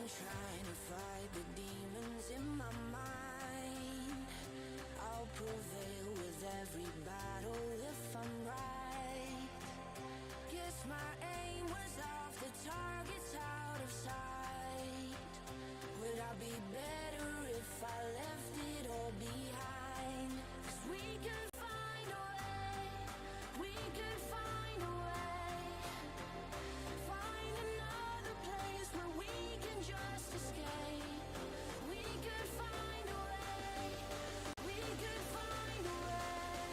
trying to fight the demons in my mind. I'll prevail with every battle if I'm right. Guess my aim was off, the target's out of sight. Would I be better if I left it all behind? 'Cause we could find a way, we could find a way. Find another place where we can just escape. We could find a way, we could find a way.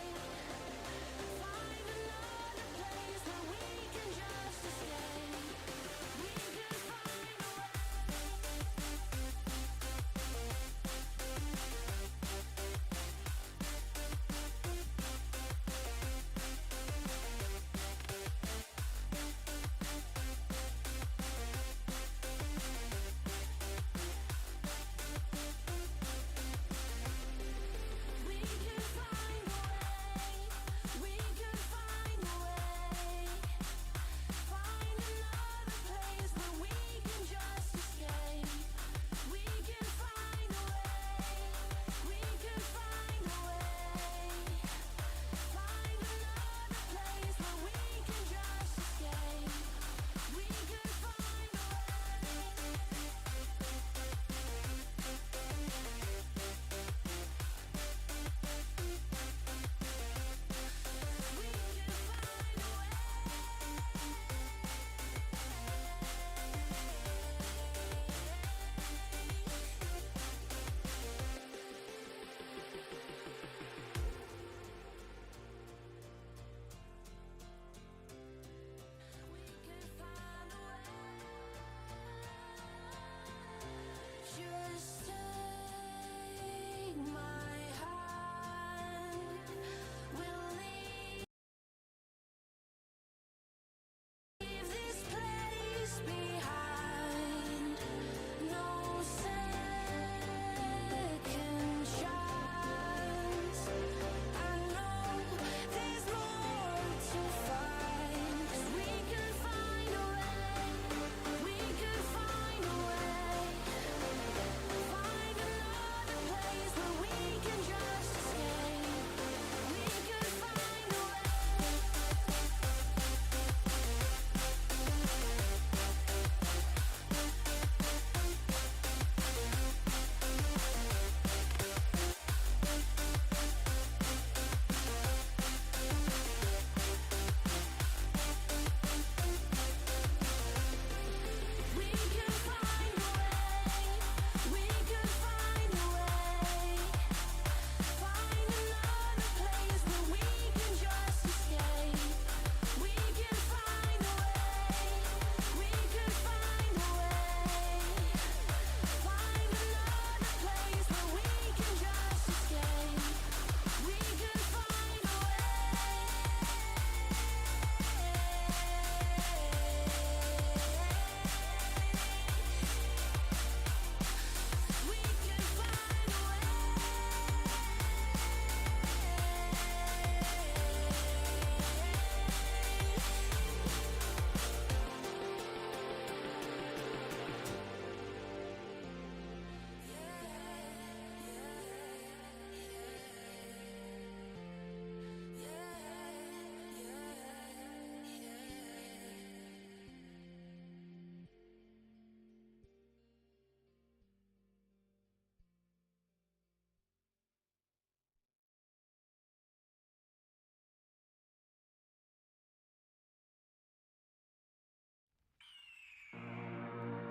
Find another place where we can just escape. We could find a way. We could find a way, we could find a way. Find another place where we can just escape. We could find a way, we could find a way. Find another place where we can just escape. We could find a Just take my hand, we'll leave this place behind. No second chance. I know there's more to find. 'Cause we could find a way, we could find a way. Find another place where we can just escape. We could find a way. We could find a way, we could find a way. Find another place where we can just escape. We could find a way, we could find a way. Find another place where we can just escape. We could find a way. We could find a way.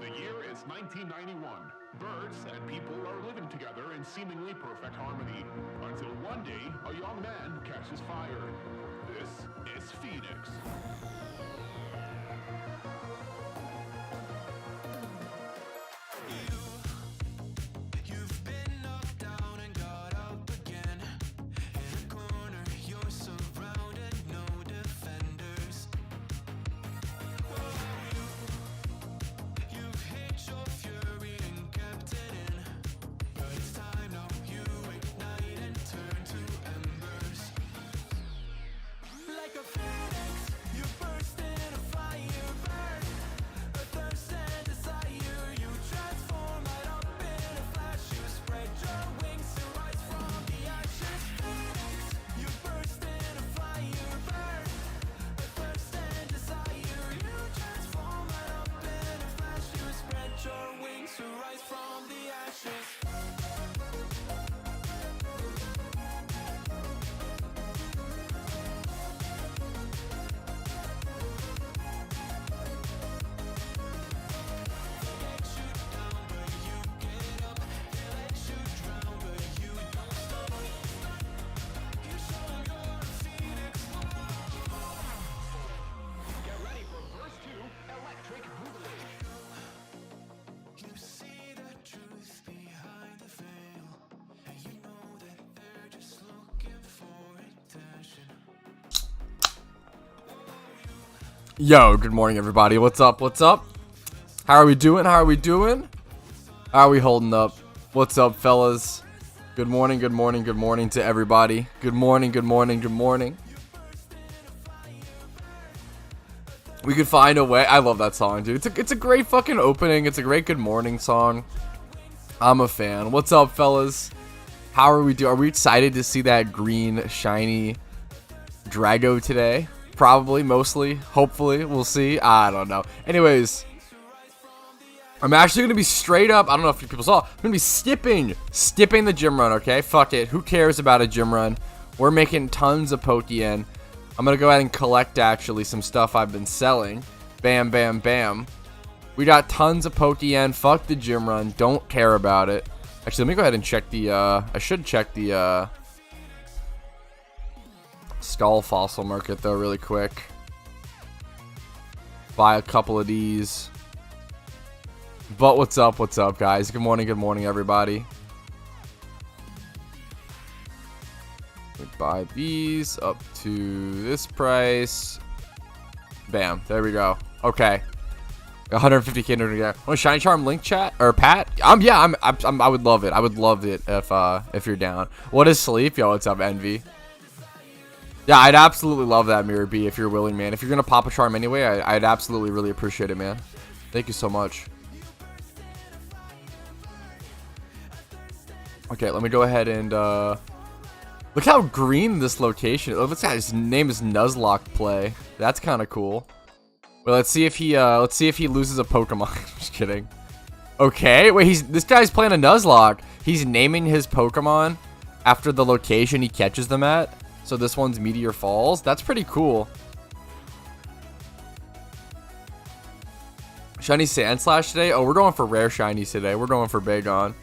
The year is 1991. Birds and people are living together in seemingly perfect harmony. Until one day, a young man catches fire. This is Phoenix. You've been knocked down and got up again. In a corner, you're surrounded, no defenders. You've hid your fury and kept it in. But it's time now, you ignite and turn to embers. Yo, good morning, everybody. What's up? What's up? How are we doing? How are we doing? How are we holding up? What's up, fellas? Good morning, good morning, good morning to everybody. Good morning, good morning, good morning. We could find a way. I love that song, dude. It's a great fucking opening. It's a great good morning song. I'm a fan. What's up, fellas? How are we doing? Are we excited to see that green, shiny Drago today? Probably, mostly, hopefully, we'll see. I don't know. Anyways, I'm actually going to be straight up, I don't know if people saw, I'm going to be skipping the gym run, okay? Fuck it. Who cares about a gym run? We're making tons of Pokeyen. I'm going to go ahead and collect, actually, some stuff I've been selling. Bam, bam, bam. We got tons of Pokeyen. Fuck the gym run. Don't care about it. Actually, let me go ahead and check the, I should check the, Skull Fossil Market, though, really quick. Buy a couple of these. But what's up, guys? Good morning, everybody. We buy these up to this price. Bam, there we go. Okay. 150k to get. Oh, Shiny Charm link chat or Pat? Yeah, I would love it. I would love it if you're down. What is sleep? Yo, what's up, Envy? Yeah, I'd absolutely love that, Mirror B, if you're willing, man. If you're gonna pop a charm anyway, I'd absolutely really appreciate it, man. Thank you so much. Okay, let me go ahead and look how green this location is. Oh, this guy's name is Nuzlocke Play. That's kind of cool. Well, let's see if he loses a Pokemon. Just kidding. Okay, wait, this guy's playing a Nuzlocke. He's naming his Pokemon after the location he catches them at. So this one's Meteor Falls. That's pretty cool. Shiny Sandslash today. Oh, we're going for rare shinies today. We're going for Bagon.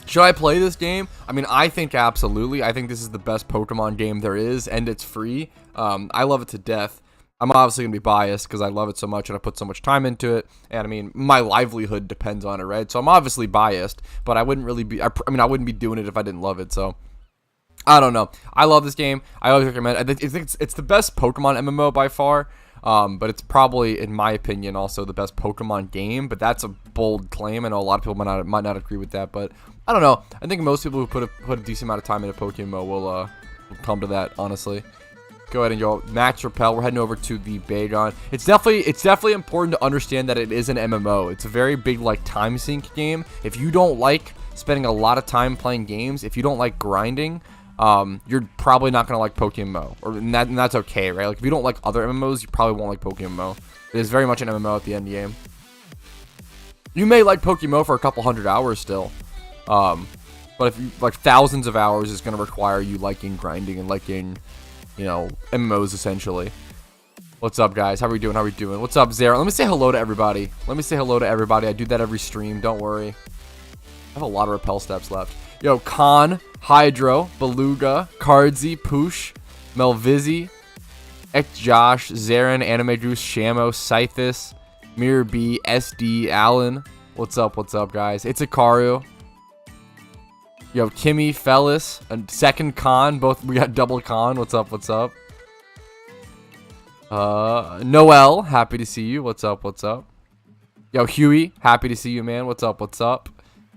Should I play this game? I mean, I think absolutely. I think this is the best Pokemon game there is, and it's free. I love it to death. I'm obviously going to be biased because I love it so much and I put so much time into it. And I mean, my livelihood depends on it, right? So I'm obviously biased, but I wouldn't really be, I wouldn't be doing it if I didn't love it. So I don't know. I love this game. I always recommend it. I think it's the best Pokemon MMO by far. But it's probably, in my opinion, also the best Pokemon game. But that's a bold claim. I know a lot of people might not agree with that. But I don't know. I think most people who put a decent amount of time into PokeMMO will come to that, honestly. Go ahead and go Max Repel. We're heading over to the Bagon. It's definitely important to understand that it is an MMO. It's a very big time sink game. If you don't like spending a lot of time playing games, if you don't like grinding, you're probably not gonna like PokeMMO, and that's okay, right? Like if you don't like other MMOs, you probably won't like PokeMMO. It is very much an MMO at the end game. You may like PokeMMO for a couple hundred hours still, but if you like thousands of hours is gonna require you liking grinding and liking, MMOs essentially. What's up, guys? How are we doing? What's up, Zara? Let me say hello to everybody. I do that every stream. Don't worry. I have a lot of repel steps left. Yo, Khan, Hydro, Beluga, Cardzy, Poosh, Melvizzy, Josh, Zarin, Anime Juice, Shamo, Scythus, Mirror B, SD, Allen. What's up, guys? It's Ikaru. Yo, Kimmy, Fellis, and second Khan. We got double Khan. What's up? Noel, happy to see you. What's up? Yo, Huey, happy to see you, man. What's up?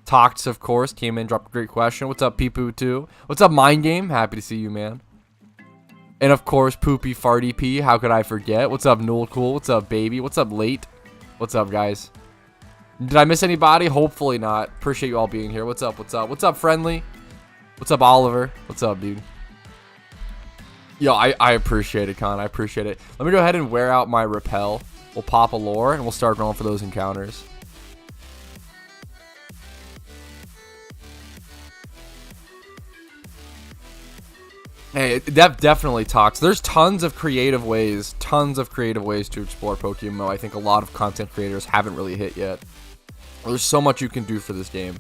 Talks, of course, came in, dropped a great question. What's up, Peepoo, too? What's up, Mind Game? Happy to see you, man. And, of course, Poopy Farty P. How could I forget? What's up, Newell Cool? What's up, Baby? What's up, Late? What's up, guys? Did I miss anybody? Hopefully not. Appreciate you all being here. What's up? What's up, Friendly? What's up, Oliver? What's up, dude? Yo, I appreciate it, Con. I appreciate it. Let me go ahead and wear out my Repel. We'll pop a lore, and we'll start going for those encounters. Hey, that definitely talks. There's tons of creative ways to explore PokeMMO. I think a lot of content creators haven't really hit yet. There's so much you can do for this game.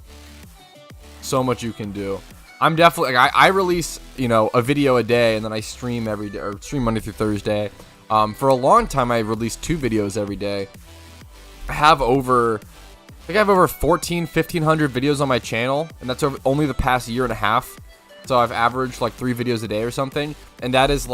So much you can do. I'm definitely I release, a video a day, and then I stream every day, or stream Monday through Thursday. For a long time I released 2 videos every day. I have over 1,500 videos on my channel, and that's over only the past year and a half. So I've averaged 3 videos a day or something, and that is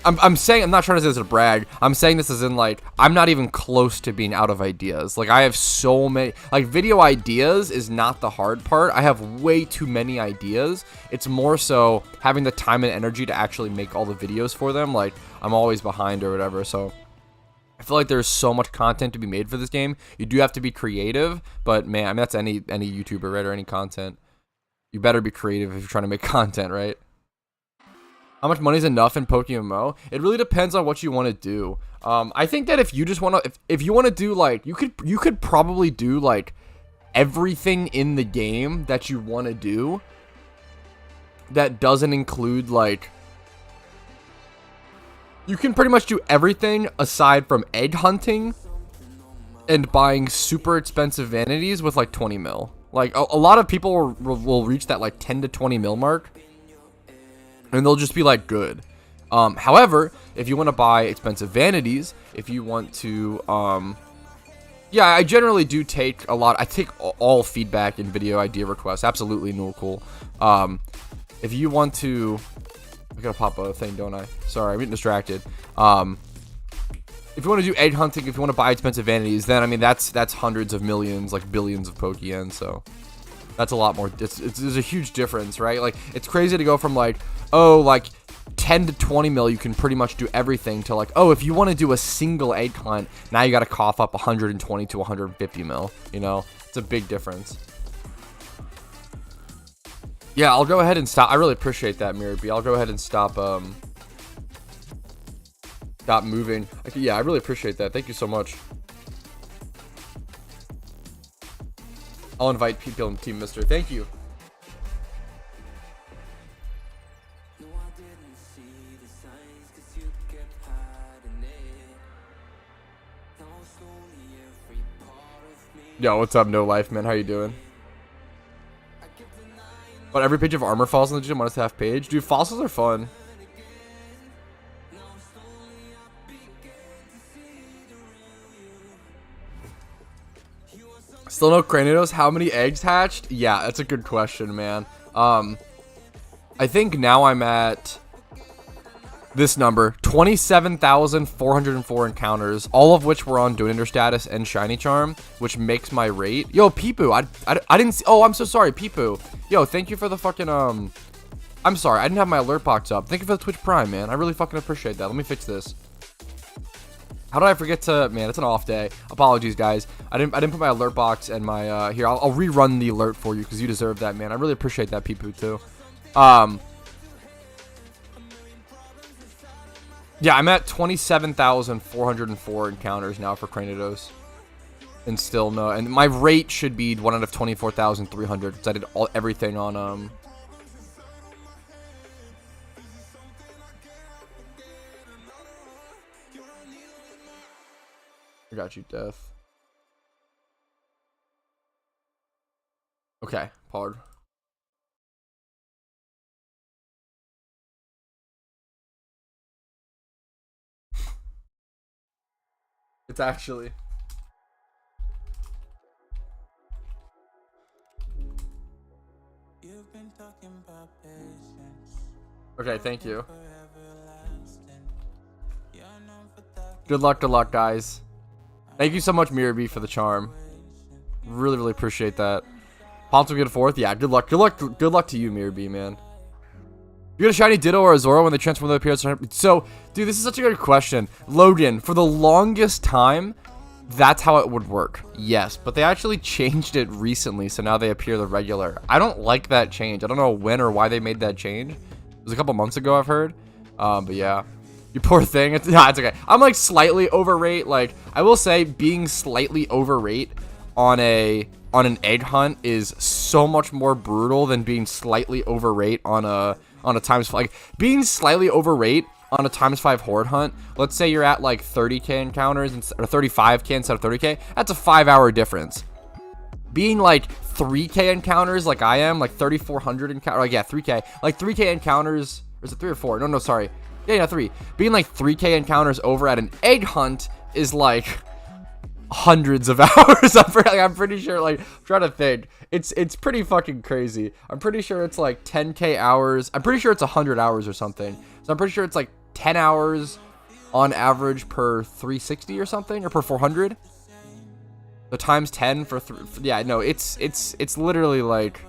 I'm saying, I'm not trying to say this as a brag. I'm saying this as in, like, I'm not even close to being out of ideas. Like, I have so many, like, video ideas is not the hard part. I have way too many ideas. It's more so having the time and energy to actually make all the videos for them. Like, I'm always behind or whatever. So I feel like there's so much content to be made for this game. You do have to be creative, but man, I mean, that's any YouTuber, right? Or any content. You better be creative if you're trying to make content, right? How much money is enough in PokeMMO? It really depends on what you want to do. I think that if you just want to, if you want to do, like, you could probably do, like, everything in the game that you want to do that doesn't include, like, you can pretty much do everything aside from egg hunting and buying super expensive vanities with, like, 20 mil. Like, a lot of people will reach that, like, 10 to 20 mil mark. And they'll just be, like, good. However, if you want to buy expensive vanities, if you want to, yeah, I generally do take a lot. I take all feedback and video idea requests. Absolutely, no cool. If you want to, I gotta pop a thing, don't I? Sorry, I'm getting distracted. If you want to do egg hunting, if you want to buy expensive vanities, then, I mean, that's hundreds of millions, like billions of Pokeyen, so that's a lot more. There's a huge difference, right? Like, it's crazy to go from, like, oh, like 10 to 20 mil, you can pretty much do everything, to, like, oh, if you want to do a single egg hunt, now you got to cough up 120 to 150 mil, you know? It's a big difference. Yeah, I'll go ahead and stop. I really appreciate that, Mirror B. I'll go ahead and stop moving. Yeah, I really appreciate that. Thank you so much. I'll invite people in Team Mister. Thank you. Yo, what's up, No Life, man? How you doing? But every page of armor falls in the gym, minus half page. Dude, fossils are fun. Still no Cranidos? How many eggs hatched? Yeah, that's a good question, man. I think now I'm at this number, 27,404 encounters, all of which were on Donator status and Shiny Charm, which makes my rate. Yo, Peepoo, I didn't see. Oh, I'm so sorry, Peepoo. Yo, thank you for the fucking, I'm sorry, I didn't have my alert box up. Thank you for the Twitch Prime, man. I really fucking appreciate that. Let me fix this. How did I forget to, man, it's an off day. Apologies, guys. I didn't put my alert box and my, here, I'll rerun the alert for you because you deserve that, man. I really appreciate that, Peepoo, too. Yeah, I'm at 27,404 encounters now for Cranidos. And still no, and my rate should be 1 out of 24,300 because I did everything on, I got you, Death. Okay, pard. It's actually. Okay, thank you. Good luck, guys. Thank you so much, Mirror B, for the charm. Really, really appreciate that. Pops will get a 4th. Yeah, good luck to you, Mirror B, man. You get a shiny Ditto or a Zoro when they transform their appearance. So, dude, this is such a good question. Logan, for the longest time, that's how it would work. Yes, but they actually changed it recently, so now they appear the regular. I don't like that change. I don't know when or why they made that change. It was a couple months ago, I've heard. But yeah. You poor thing. It's okay. I'm like slightly overrate. Like, I will say being slightly overrate on an egg hunt is so much more brutal than being slightly overrate on a times, like, being slightly overrate on a ×5 horde hunt. Let's say you're at like 30k encounters or 35k instead of 30k. That's a 5-hour difference. Being like 3k encounters like I am, like 3,400 encounters, like, yeah, 3k, like 3k encounters, or is it 3 or 4? No, sorry. Yeah, 3. Being like 3k encounters over at an egg hunt is like hundreds of hours. I'm pretty sure, like, I'm trying to think. It's pretty fucking crazy. I'm pretty sure it's like 10k hours. I'm pretty sure it's 100 hours or something. So I'm pretty sure it's like 10 hours on average per 360 or something, or per 400. So times 10 for yeah, no, it's literally like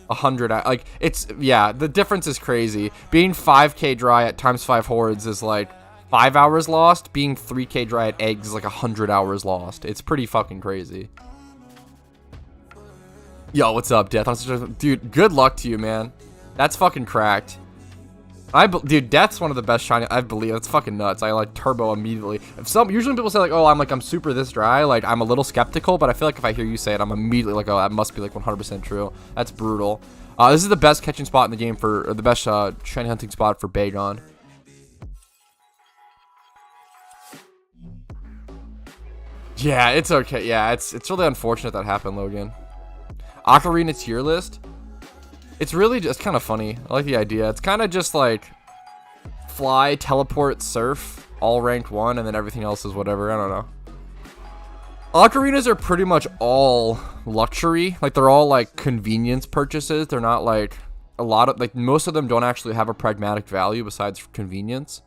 100. Like, it's, yeah, the difference is crazy. Being 5k dry at times 5 hordes is like 5 hours lost. Being 3k dry at eggs is like 100 hours lost. It's pretty fucking crazy. Yo, what's up, Death? Dude, good luck to you, man. That's fucking cracked. Dude, Death's one of the best shiny. I believe that's fucking nuts. I like turbo immediately. Usually people say like, oh, I'm super this dry. Like, I'm a little skeptical, but I feel like if I hear you say it, I'm immediately like, oh, that must be like 100% true. That's brutal. This is the best catching spot in the game or the best shiny hunting spot for Bagon. Yeah, it's okay. Yeah, it's really unfortunate that happened, Logan. Ocarina tier list. It's really just kind of funny. I like the idea. It's kind of just like fly, teleport, surf, all ranked 1, and then everything else is whatever. I don't know. Ocarinas are pretty much all luxury. Like, they're all like convenience purchases. They're not like most of them don't actually have a pragmatic value besides convenience.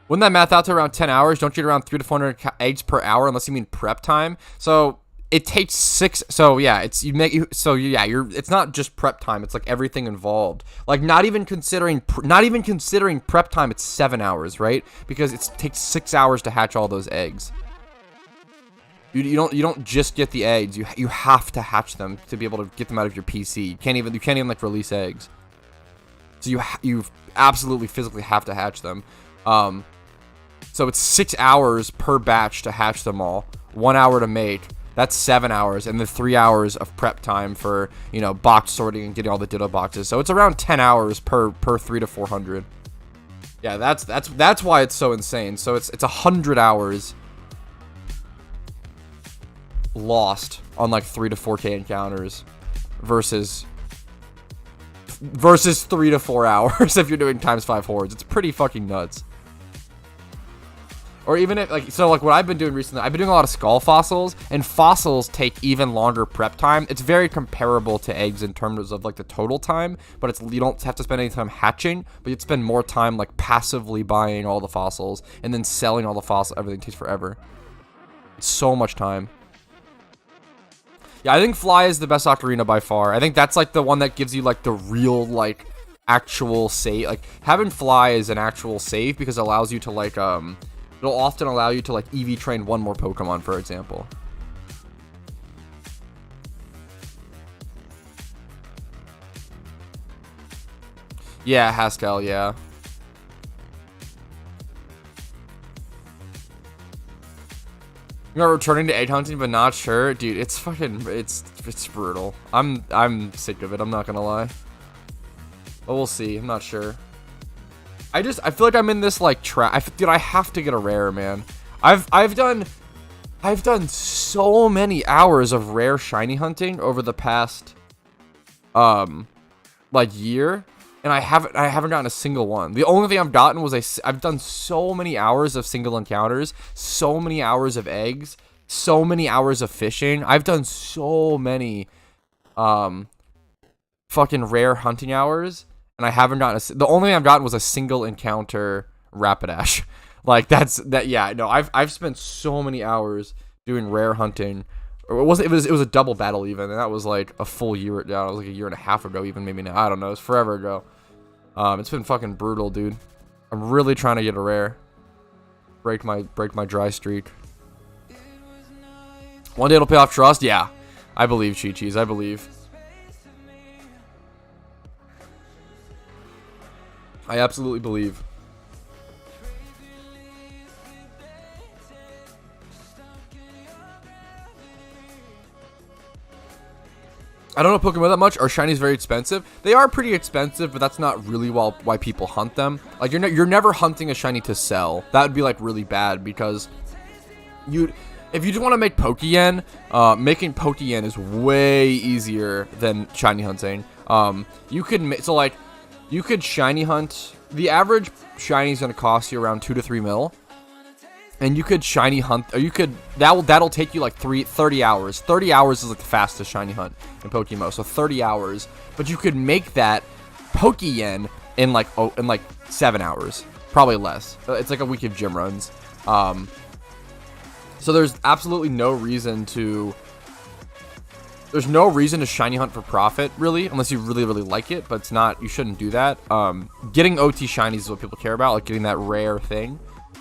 Wouldn't that math out to around 10 hours? Don't you get around 300 to 400 eggs per hour unless you mean prep time? So it takes 6. So yeah, it's not just prep time. It's like everything involved. Like, not even considering prep time. It's 7 hours, right? Because it takes 6 hours to hatch all those eggs. You don't just get the eggs. You have to hatch them to be able to get them out of your PC. You can't even like release eggs. So you absolutely physically have to hatch them. So it's 6 hours per batch to hatch them all. 1 hour to make. That's 7 hours, and then 3 hours of prep time for, you know, box sorting and getting all the Ditto boxes. So it's around 10 hours per 300 to 400. Yeah, that's why it's so insane. So it's 100 hours lost on like 3 to 4k encounters versus 3 to 4 hours if you're doing times 5 hordes. It's pretty fucking nuts. Or even if, like, so like what I've been doing recently, I've been doing a lot of skull fossils, and fossils take even longer prep time. It's very comparable to eggs in terms of like the total time, but you don't have to spend any time hatching, but you'd spend more time like passively buying all the fossils and then selling all the fossils. Everything takes forever. It's so much time. Yeah, I think Fly is the best ocarina by far. I think that's like the one that gives you like the real like actual save. Like, having Fly is an actual save because it allows you to like it'll often allow you to like EV train one more Pokemon, for example. Yeah, Haskell, yeah. You know, returning to egg hunting but not sure, dude. It's fucking, it's brutal. I'm sick of it. I'm not gonna lie. But we'll see. I'm not sure. I feel like I'm in this like trap. Dude, I have to get a rare, man. I've done so many hours of rare shiny hunting over the past like year, and I haven't gotten a single one. The only thing I've gotten was I've done so many hours of single encounters, so many hours of eggs, so many hours of fishing. I've done so many fucking rare hunting hours, and I haven't gotten the only thing I've gotten was a single encounter Rapidash. Like, yeah, no, I've spent so many hours doing rare hunting. Or it was a double battle even, and that was like a full year. Yeah, it was like a year and a half ago, even maybe now. I don't know. It's forever ago. It's been fucking brutal, dude. I'm really trying to get a rare. Break my dry streak. One day it'll pay off trust. Yeah, I believe, Chi-Chi's. I believe. I absolutely believe. I don't know Pokemon that much. Are shinies very expensive? They are pretty expensive, but that's not really why people hunt them. Like, you're never hunting a shiny to sell. That would be like really bad, because if you just want to make Pokeyen, making Pokeyen is way easier than shiny hunting. You could shiny hunt. The average shiny is going to cost you around 2 to 3 mil. And you could shiny hunt, or that'll take you like 30 hours. 30 hours is like the fastest shiny hunt in PokeMMO, so 30 hours. But you could make that Pokeyen in like 7 hours, probably less. It's like a week of gym runs. So there's absolutely no reason to shiny hunt for profit, really, unless you really, really like it, but it's not, you shouldn't do that. Getting OT shinies is what people care about, like getting that rare thing.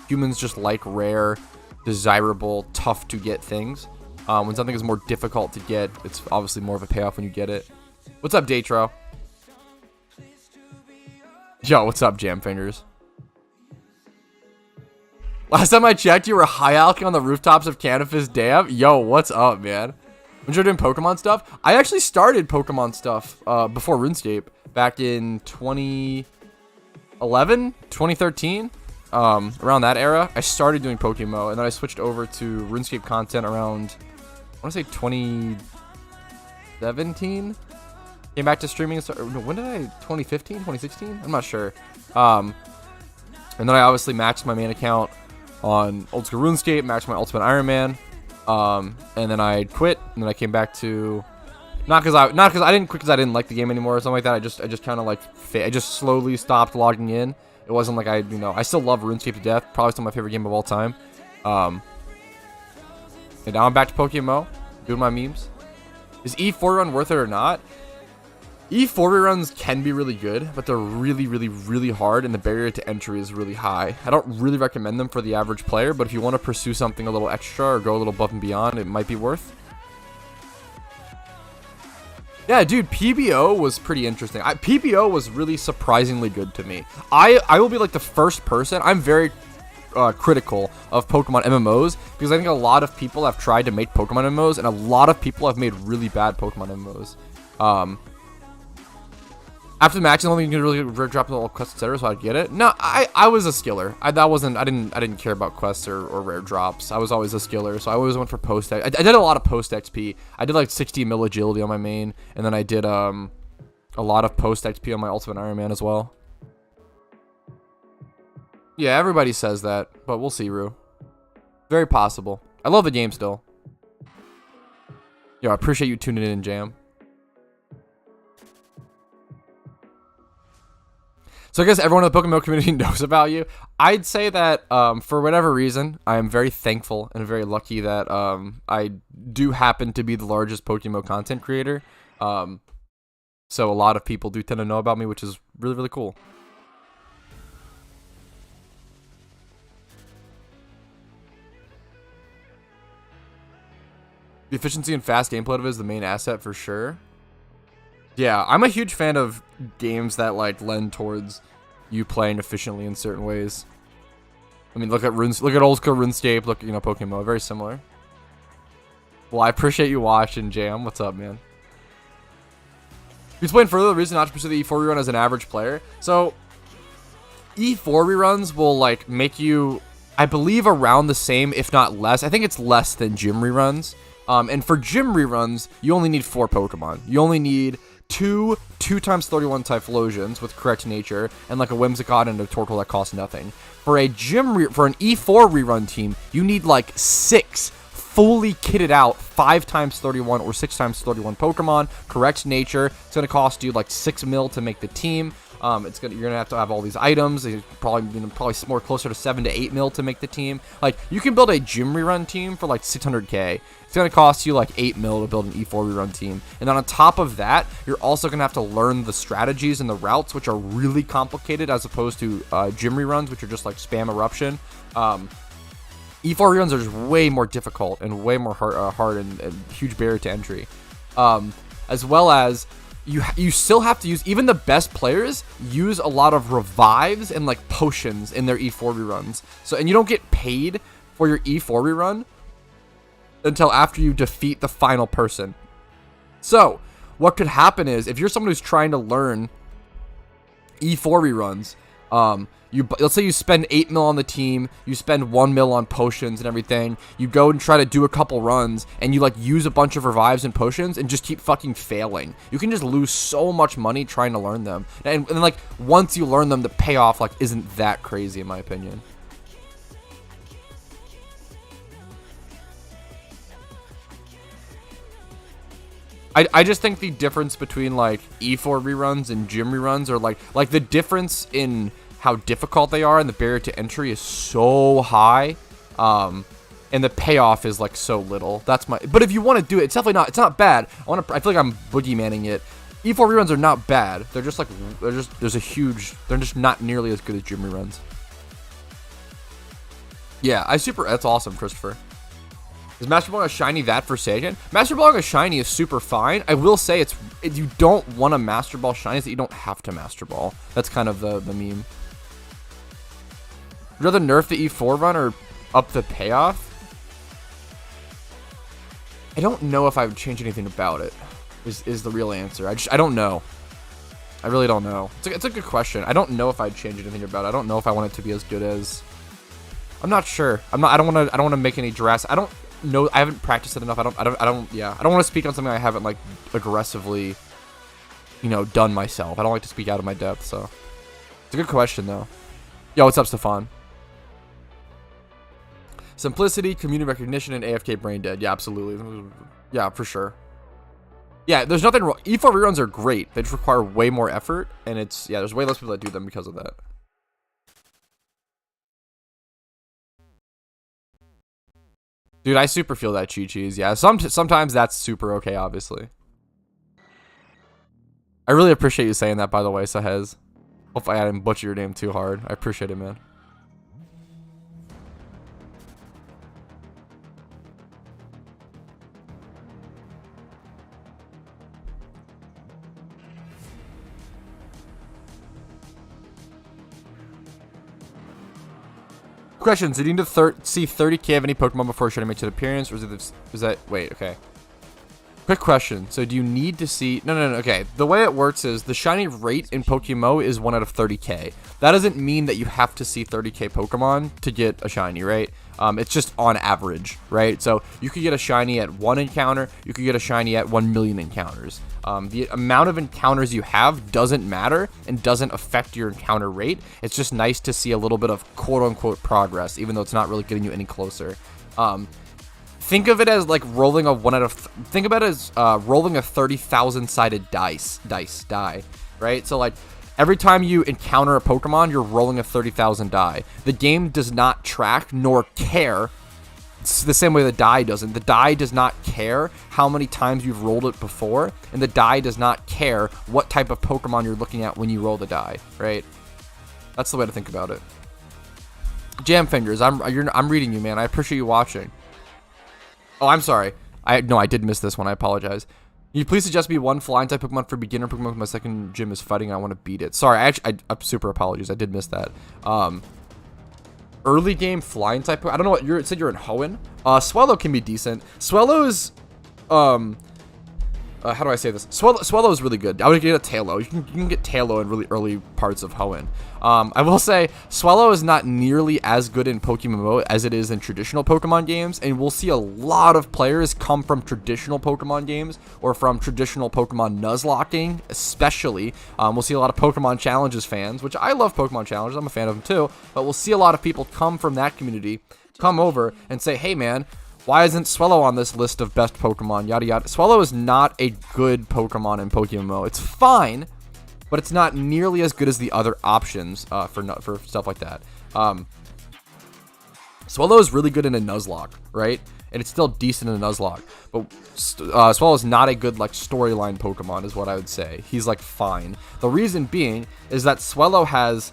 Humans just like rare, desirable, tough to get things. When something is more difficult to get, it's obviously more of a payoff when you get it. What's up, Datro? Yo, what's up, Jam Fingers? Last time I checked, you were high alking on the rooftops of Canifis Dam. Yo, what's up, man? When you're doing Pokemon stuff, I actually started Pokemon stuff before RuneScape back in 2011, 2013, around that era. I started doing PokeMMO, and then I switched over to RuneScape content around, I want to say 2017. Came back to streaming. When did I? 2015, 2016? I'm not sure. And then I obviously maxed my main account on Old School RuneScape, maxed my Ultimate Iron Man. And then I quit, and then I came back to not because I didn't quit because I didn't like the game anymore or something like that. I just kind of like I just slowly stopped logging in. It wasn't like I still love RuneScape to death, probably still my favorite game of all time. And now I'm back to PokeMMO, doing my memes. Is E4 run worth it or not? E4 reruns can be really good, but they're really, really, really hard, and the barrier to entry is really high. I don't really recommend them for the average player, but if you want to pursue something a little extra or go a little above and beyond, it might be worth. Yeah, dude, PBO was pretty interesting. PBO was really surprisingly good to me. I will be like the first person. I'm very critical of Pokemon MMOs because I think a lot of people have tried to make Pokemon MMOs, and a lot of people have made really bad Pokemon MMOs. After the match, only you can really drop the little quests, etc. So I'd get it. No, I was a skiller. I didn't care about quests or rare drops. I was always a skiller, so I always went for post. I did a lot of post XP. I did like 60 mil agility on my main, and then I did a lot of post XP on my Ultimate Iron Man as well. Yeah, everybody says that, but we'll see, Rue. Very possible. I love the game still. Yo, I appreciate you tuning in, Jam. So I guess everyone in the PokeMMO community knows about you. I'd say that for whatever reason, I am very thankful and very lucky that I do happen to be the largest PokeMMO content creator. So a lot of people do tend to know about me, which is really, really cool. The efficiency and fast gameplay of it is the main asset for sure. Yeah, I'm a huge fan of games that like lend towards you playing efficiently in certain ways. I mean, look at old school RuneScape, look at, PokeMMO, very similar. Well, I appreciate you watching, Jam. What's up, man? You explain further the reason not to pursue the E4 rerun as an average player. So, E4 reruns will like make you, I believe, around the same, if not less. I think it's less than gym reruns. And for gym reruns, you only need 4 Pokemon. You only need two 2x31 Typhlosions with correct nature, and like a Whimsicott and a Torkoal that costs nothing. For a for an E4 rerun team, you need like 6 fully kitted out 5x31 or 6x31 Pokemon, correct nature. It's gonna cost you like 6 mil to make the team. You're gonna have to have all these items. It's probably more closer to 7 to 8 mil to make the team. Like you can build a gym rerun team for like 600k. It's gonna cost you like 8 mil to build an E4 rerun team. And then on top of that, you're also gonna have to learn the strategies and the routes, which are really complicated as opposed to gym reruns, which are just like spam eruption. E4 reruns are just way more difficult and way more hard and huge barrier to entry. As well as you still have to use, even the best players use a lot of revives and like potions in their E4 reruns. So, and you don't get paid for your E4 rerun until after you defeat the final person. So what could happen is if you're someone who's trying to learn E4 reruns, let's say you spend 8 mil on the team, you spend 1 mil on potions and everything, you go and try to do a couple runs, and you like use a bunch of revives and potions and just keep fucking failing. You can just lose so much money trying to learn them. And then like once you learn them, the payoff like isn't that crazy in my opinion. I just think the difference between like E4 reruns and gym reruns are like the difference in how difficult they are and the barrier to entry is so high, and the payoff is like so little. That's my. But if you want to do it, it's definitely not. It's not bad. I feel like I'm boogeymanning it. E4 reruns are not bad. They're just like there's a huge. They're just not nearly as good as gym reruns. Yeah, that's awesome, Christopher. Is Master Ball a shiny that Forsaken? Master Ball a shiny is super fine. I will say you don't want to Master Ball shinies that you don't have to Master Ball. That's kind of the meme. Would you rather nerf the E4 run or up the payoff? I don't know if I would change anything about it. Is the real answer. I don't know. I really don't know. It's a good question. I don't know if I'd change anything about it. I don't know if I want it to be as good as. I'm not sure. I don't want to make any drastic. I don't know. I haven't practiced it enough. I don't want to speak on something I haven't like aggressively, done myself. I don't like to speak out of my depth. So it's a good question though. Yo, what's up, Stefan? Simplicity, community recognition, and AFK brain dead. Yeah, absolutely. Yeah, for sure. Yeah, there's nothing wrong. E4 reruns are great. They just require way more effort, and there's way less people that do them because of that. Dude, I super feel that, Chi-Chi's. Yeah, sometimes that's super okay, obviously. I really appreciate you saying that, by the way, Sahez. Hopefully I didn't butcher your name too hard. I appreciate it, man. Questions. Did you need to see 30k of any Pokemon before shiny makes an appearance? Or is that... Wait, okay. Quick question. So do you need to see... No, okay. The way it works is the shiny rate in PokeMMO is 1 out of 30k. That doesn't mean that you have to see 30k Pokemon to get a shiny, right? It's just on average, right? So you could get a shiny at 1 encounter. You could get a shiny at 1 million encounters. The amount of encounters you have doesn't matter and doesn't affect your encounter rate. It's just nice to see a little bit of quote-unquote progress, even though it's not really getting you any closer. Think of it as like rolling a 1 out of... Think about it as rolling a 30,000 sided die, right? So like every time you encounter a Pokemon, you're rolling a 30,000 die. The game does not track nor care. It's the same way the die doesn't. The die does not care how many times you've rolled it before, and the die does not care what type of Pokemon you're looking at when you roll the die, right? That's the way to think about it. Jam Fingers, I'm reading you, man. I appreciate you watching. Oh, I'm sorry. I did miss this one. I apologize. Can you please suggest me one flying type Pokemon for beginner Pokemon? My second gym is fighting. I want to beat it. Sorry, I super apologies. I did miss that. Early game flying type. I don't know what it said. You're in Hoenn. Swellow can be decent. Swellow's how do I say this? Swellow is really good. I would get a Taillow. You can get Taillow in really early parts of Hoenn. I will say Swellow is not nearly as good in PokeMMO as it is in traditional Pokemon games, and we'll see a lot of players come from traditional Pokemon games or from traditional Pokemon Nuzlocking, especially. We'll see a lot of Pokemon Challenges fans, which I love Pokemon Challenges. I'm a fan of them too, but we'll see a lot of people come from that community, come over and say, hey man, why isn't Swellow on this list of best Pokemon? Yada yada. Swellow is not a good Pokemon in PokeMMO. It's fine, but it's not nearly as good as the other options for stuff like that. Swellow is really good in a Nuzlocke, right? And it's still decent in a Nuzlocke. But Swellow is not a good like storyline Pokemon, is what I would say. He's like fine. The reason being is that Swellow has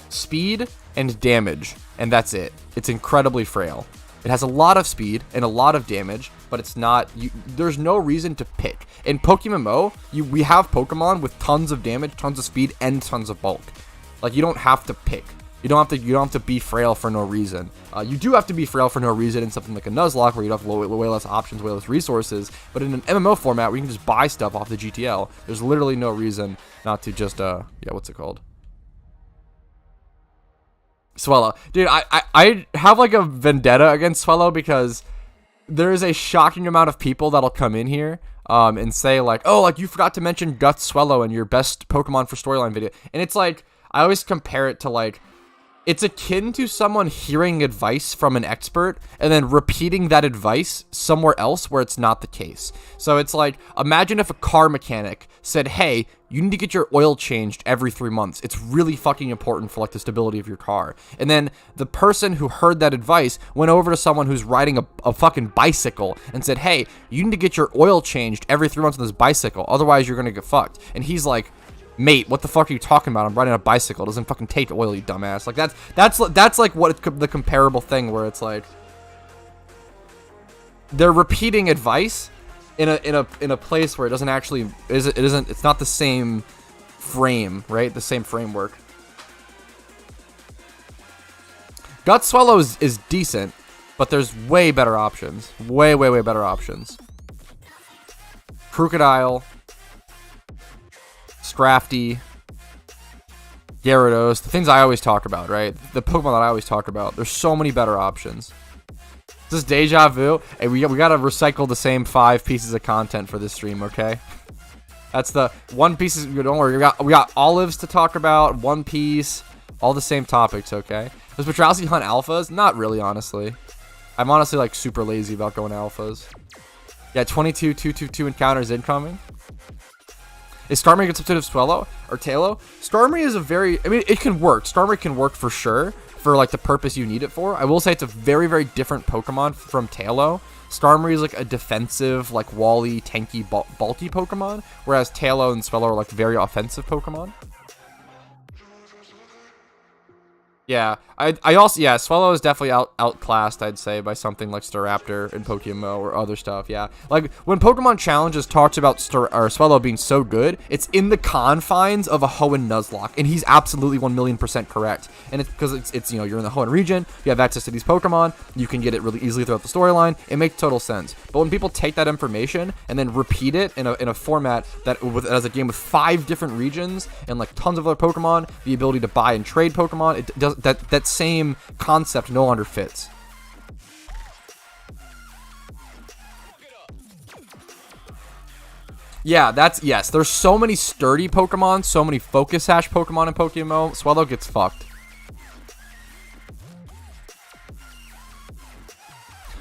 speed and damage, and that's it. It's incredibly frail. It has a lot of speed and a lot of damage, but it's not. There's no reason to pick. In PokeMMO, we have Pokemon with tons of damage, tons of speed, and tons of bulk. Like you don't have to pick. You don't have to be frail for no reason. You do have to be frail for no reason in something like a Nuzlocke where you have way less options, way less resources. But in an MMO format where you can just buy stuff off the GTL, there's literally no reason not to just what's it called? Swellow. Dude, I have like a vendetta against Swellow because there is a shocking amount of people that'll come in here and say like, oh, like you forgot to mention Guts Swellow in your best Pokemon for storyline video. And it's like, I always compare it to like, It's akin to someone hearing advice from an expert and then repeating that advice somewhere else where it's not the case. So it's like, imagine if a car mechanic said, hey, you need to get your oil changed every 3 months. It's really fucking important for like the stability of your car. And then the person who heard that advice went over to someone who's riding a fucking bicycle and said, hey, you need to get your oil changed every 3 months on this bicycle. Otherwise, you're going to get fucked. And he's like, mate, what the fuck are you talking about? I'm riding a bicycle. It doesn't fucking take oil, you dumbass. Like that's like what the comparable thing where it's like they're repeating advice in a place where it doesn't actually it's not the same frame, right? The same framework. Gut Swallow is decent, but there's way better options. Way better options. Crocodile, Scrafty, Gyarados, the things I always talk about, right? The Pokemon that I always talk about. There's so many better options. Is this deja vu? Hey, we gotta recycle the same 5 pieces of content for this stream, okay? That's the One Piece. Don't worry, we got olives to talk about, One Piece, all the same topics, okay? Does Petrowski hunt alphas? Not really, honestly. I'm honestly like super lazy about going alphas. Yeah, 22222 encounters incoming. Is Starmie a good substitute of Swellow or Tailo? Starmie is it can work. Starmie can work for sure for like the purpose you need it for. I will say it's a very different Pokemon from Tailo. Starmie is like a defensive, like wally, tanky, bulky Pokemon, whereas Tailo and Swellow are like very offensive Pokemon. Yeah, I also, yeah, Swellow is definitely outclassed, I'd say, by something like Staraptor and PokeMMO or other stuff, yeah. Like, when Pokemon Challenges talks about Swellow being so good, it's in the confines of a Hoenn Nuzlocke, and he's absolutely 1,000,000% correct. And it's because it's you know, you're in the Hoenn region, you have access to these Pokemon, you can get it really easily throughout the storyline, it makes total sense. But when people take that information and then repeat it in a format that as a game with 5 different regions and like tons of other Pokemon, the ability to buy and trade Pokemon, it does that same concept no longer fits. Yeah, yes. There's so many sturdy Pokemon, so many Focus Sash Pokemon in PokeMMO. Swellow gets fucked.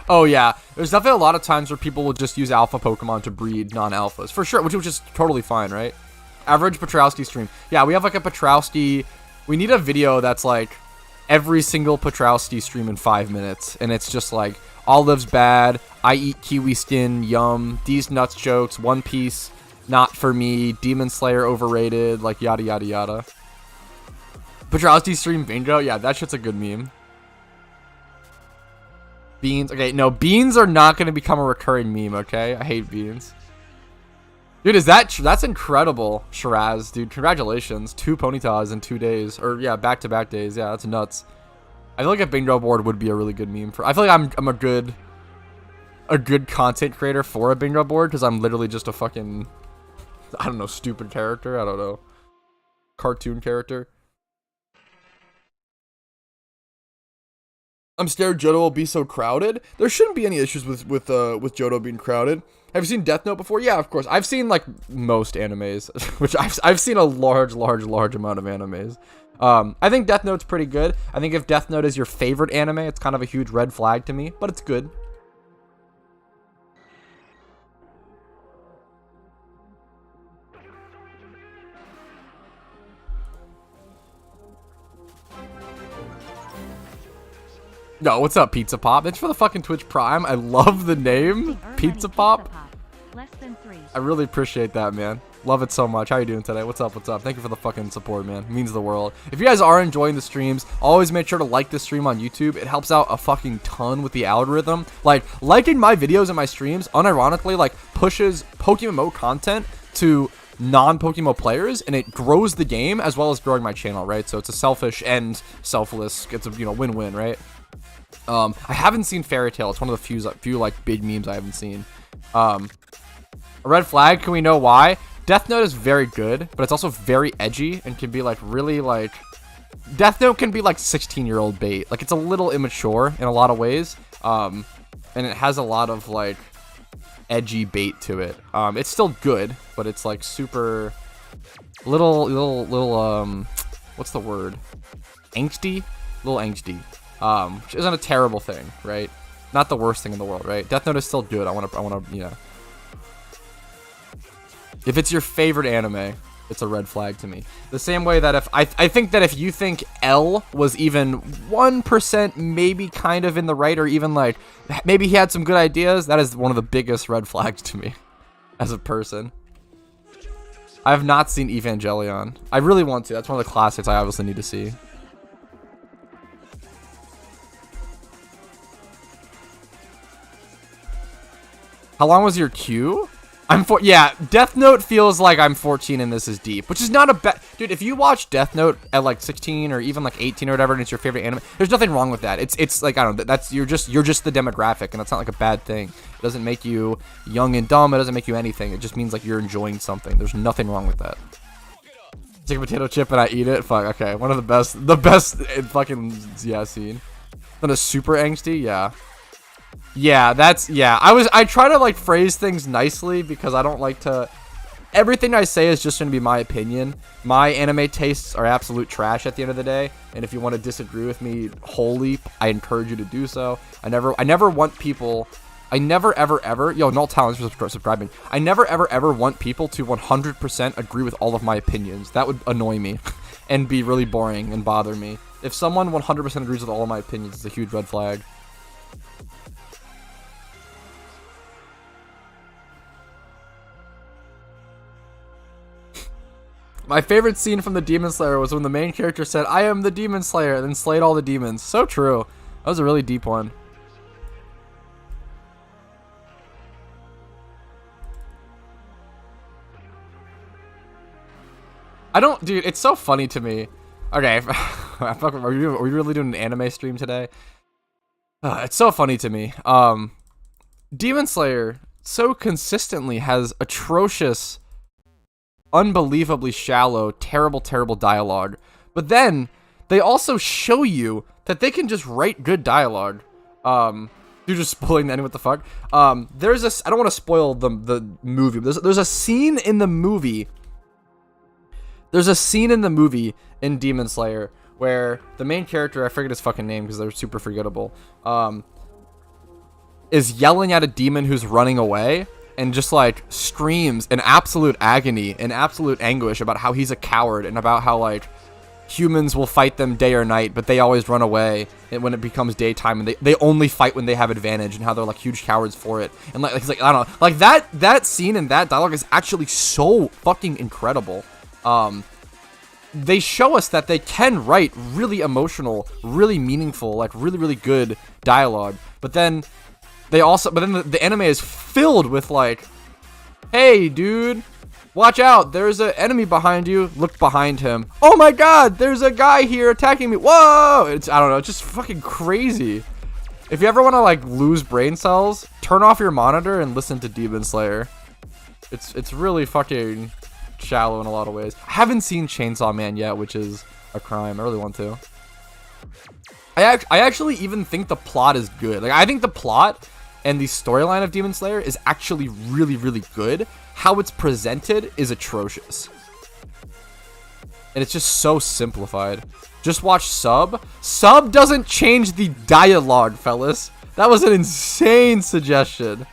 Oh yeah, there's definitely a lot of times where people will just use alpha Pokemon to breed non-alphas, for sure, which is totally fine, right? Average Petrowski stream. Yeah, we have like a Petrowski. We need a video that's like every single Petrowski stream in 5 minutes, and it's just like olives bad, I eat kiwi skin, yum, these nuts jokes, One Piece not for me, Demon Slayer overrated, like yada yada yada. Petrowski stream bingo, yeah, that shit's a good meme. Beans, okay, no, beans are not going to become a recurring meme, okay? I hate beans. Dude, that's incredible, Shiraz, dude. Congratulations. 2 Ponytas in 2 days. Or, yeah, back-to-back days. Yeah, that's nuts. I feel like a bingo board would be a really good meme for... I feel like I'm a good content creator for a bingo board, because I'm literally just a fucking... I don't know, stupid character. I don't know. Cartoon character. I'm scared Johto will be so crowded. There shouldn't be any issues with Johto being crowded. Have you seen Death Note before? Yeah, of course. I've seen like most animes, which I've seen a large amount of animes. I think Death Note's pretty good. I think if Death Note is your favorite anime, it's kind of a huge red flag to me, but it's good. No, what's up, Pizza Pop? It's for the fucking Twitch Prime. I love the name, Pizza Pop. Less than 3. I really appreciate that, man. Love it so much. How you doing today? What's up? What's up? Thank you for the fucking support, man. It means the world. If you guys are enjoying the streams, always make sure to like this stream on YouTube. It helps out a fucking ton with the algorithm. Like, liking my videos and my streams, unironically, like, pushes PokeMMO content to non-PokeMMO players, and it grows the game as well as growing my channel, right? So it's a selfish and selfless. It's a, you know, win-win, right? I haven't seen Fairy Tail. It's one of the few like big memes I haven't seen. A red flag, can we know why? Death Note is very good, but it's also very edgy and can be like really like... Death Note can be like 16-year-old bait. Like, it's a little immature in a lot of ways. And it has a lot of like edgy bait to it. It's still good, but it's like super little what's the word? Angsty? a little angsty, which isn't a terrible thing, right? Not the worst thing in the world, right? Death Note is still good. I want to, you know. If it's your favorite anime, it's a red flag to me. The same way that if I think that if you think L was even 1% maybe kind of in the right, or even like maybe he had some good ideas, that is one of the biggest red flags to me as a person. I have not seen Evangelion. I really want to. That's one of the classics I obviously need to see. How long was your queue? Yeah, Death Note feels like I'm 14 and this is deep, which is not a bad... Dude, if you watch Death Note at like 16 or even like 18 or whatever and it's your favorite anime, there's nothing wrong with that. It's like, I don't know, you're just the demographic, and that's not like a bad thing. It doesn't make you young and dumb. It doesn't make you anything. It just means like you're enjoying something. There's nothing wrong with that. Take a potato chip and I eat it? Fuck, okay. One of the best fucking, yeah, scene. Then a super angsty? Yeah. Yeah, I try to like phrase things nicely because I don't like to, everything I say is just going to be my opinion. My anime tastes are absolute trash at the end of the day, and if you want to disagree with me wholly, I encourage you to do so. I never want people, yo, Null Talents for subscribing. I never ever want people to 100% agree with all of my opinions. That would annoy me and be really boring and bother me. If someone 100% agrees with all of my opinions, it's a huge red flag. My favorite scene from the Demon Slayer was when the main character said, "I am the Demon Slayer," and then slayed all the demons. So true. That was a really deep one. Dude, it's so funny to me. Okay, are we really doing an anime stream today? It's so funny to me. Demon Slayer so consistently has atrocious, unbelievably shallow, terrible dialogue, but then they also show you that they can just write good dialogue. You're just spoiling the ending. What the fuck? I don't want to spoil the movie. There's a scene in the movie. There's a scene in the movie in Demon Slayer where the main character, I forget his fucking name because they're super forgettable, is yelling at a demon who's running away, and just like screams in absolute agony and absolute anguish about how he's a coward, and about how like humans will fight them day or night, but they always run away when it becomes daytime, and they only fight when they have advantage, and how they're like huge cowards for it. And like he's like, I don't know, like that scene and that dialogue is actually so fucking incredible. They show us that they can write really emotional, really meaningful, like really good dialogue, but then the anime is filled with like, "Hey dude, watch out, there's an enemy behind you, look behind him. Oh my god, there's a guy here attacking me. Whoa!" I don't know, it's just fucking crazy. If you ever want to like lose brain cells, turn off your monitor and listen to Demon Slayer. It's really fucking shallow in a lot of ways. I haven't seen Chainsaw Man yet, which is a crime. I really want to. I actually even think the plot is good. Like, I think the plot and the storyline of Demon Slayer is actually really good. How it's presented is atrocious, and it's just so simplified. Just watch Sub. Sub doesn't change the dialogue, fellas. That was an insane suggestion.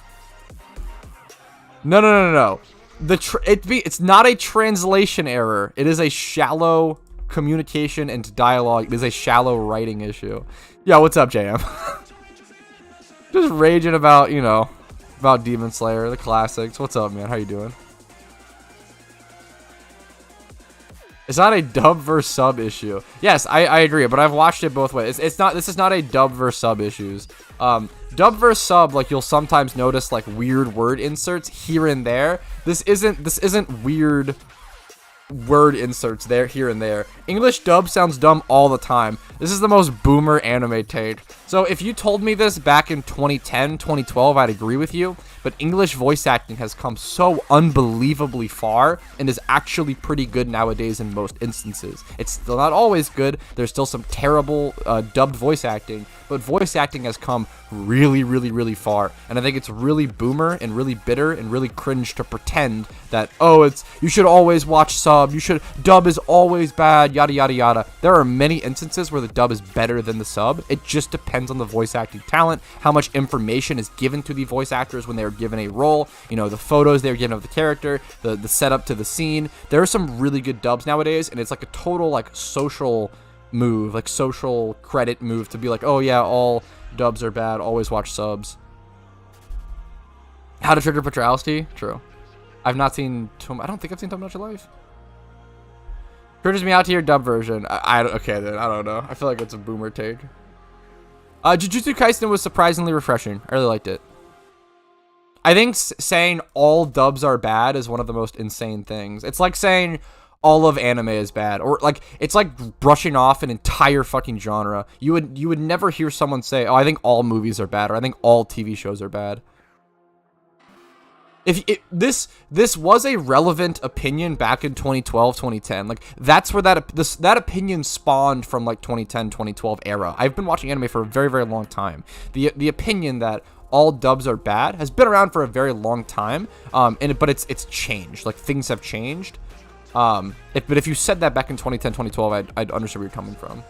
No. It's not a translation error. It is a shallow communication and dialogue. It is a shallow writing issue. Yeah, what's up, JM? Just raging about, you know, about Demon Slayer, the classics. What's up, man? How you doing? It's not a dub versus sub issue. Yes, I agree, but I've watched it both ways. This is not a dub versus sub issues. Dub versus sub, like, you'll sometimes notice like weird word inserts here and there. This isn't weird word inserts here and there. English dub sounds dumb all the time. This is the most boomer anime take. So if you told me this back in 2010, 2012, I'd agree with you. but English voice acting has come so unbelievably far and is actually pretty good nowadays in most instances. It's still not always good. There's still some terrible dubbed voice acting, but voice acting has come really, really, really far. And I think it's really boomer and really bitter and really cringe to pretend that, oh, you should always watch sub, dub is always bad, yada, yada, yada. There are many instances where the dub is better than the sub. It just depends on the voice acting talent, how much information is given to the voice actors when they are given a role, you know, the photos they're given of the character, the setup to the scene. There are some really good dubs nowadays, and it's like a total like social move, like social credit move to be like, oh yeah, all dubs are bad, always watch subs. How to trigger patrioticity? True. I've not seen I don't think I've seen Too Much Life. Triggers me out to your dub version. Okay then, I don't know. I feel like it's a boomer take. Jujutsu Kaisen was surprisingly refreshing. I really liked it. I think saying all dubs are bad is one of the most insane things. It's like saying all of anime is bad, or like it's like brushing off an entire fucking genre. You would never hear someone say, "Oh, I think all movies are bad," or "I think all TV shows are bad." This was a relevant opinion back in 2012, 2010. Like that's where that opinion spawned from, like 2010, 2012 era. I've been watching anime for a very, very long time. The opinion that all dubs are bad has been around for a very long time. But it's changed. Like things have changed. But if you said that back in 2010, 2012, I'd understand where you're coming from.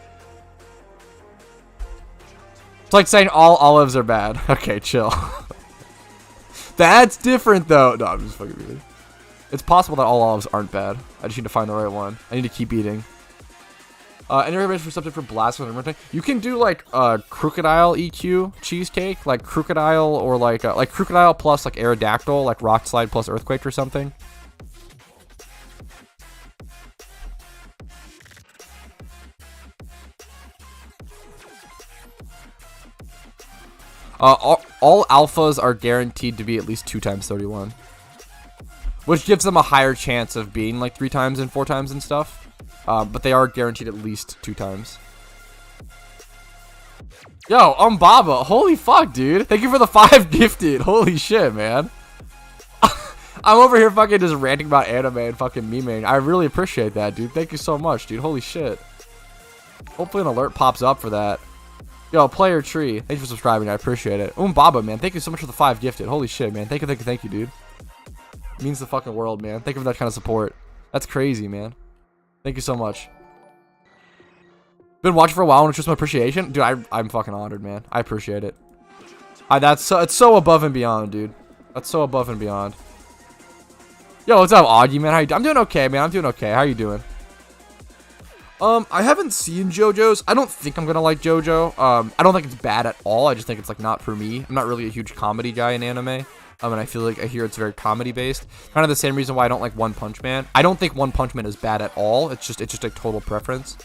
It's like saying all olives are bad. Okay, chill. That's different, though. No, I'm just fucking with you. It's possible that all olives aren't bad. I just need to find the right one. I need to keep eating. Any recommendation for subject for blasphemy? You can do like crocodile EQ cheesecake, like crocodile, or like crocodile plus like Aerodactyl, like rock slide plus earthquake or something. All alphas are guaranteed to be at least 2 times 31, which gives them a higher chance of being like 3 times and 4 times and stuff. But they are guaranteed at least 2 times. Yo, Baba, holy fuck, dude! Thank you for the 5 gifted. Holy shit, man. I'm over here fucking just ranting about anime and fucking memeing. I really appreciate that, dude. Thank you so much, dude. Holy shit. Hopefully an alert pops up for that. Yo, Player Tree, thanks for subscribing. I appreciate it. Baba, man, thank you so much for the 5 gifted. Holy shit, man. Thank you, dude. It means the fucking world, man. Thank you for that kind of support. That's crazy, man. Thank you so much. Been watching for a while and it's just my appreciation. Dude, I'm fucking honored, man. I appreciate it. It's so above and beyond, dude. That's so above and beyond. Yo, what's up, Augie, man? I'm doing okay, man. I'm doing okay. How you doing? I haven't seen JoJo's. I don't think I'm gonna like JoJo. I don't think it's bad at all. I just think it's like not for me. I'm not really a huge comedy guy in anime. And I feel like I hear it's very comedy based. Kind of the same reason why I don't like One Punch Man. I don't think One Punch Man is bad at all. It's just a total preference.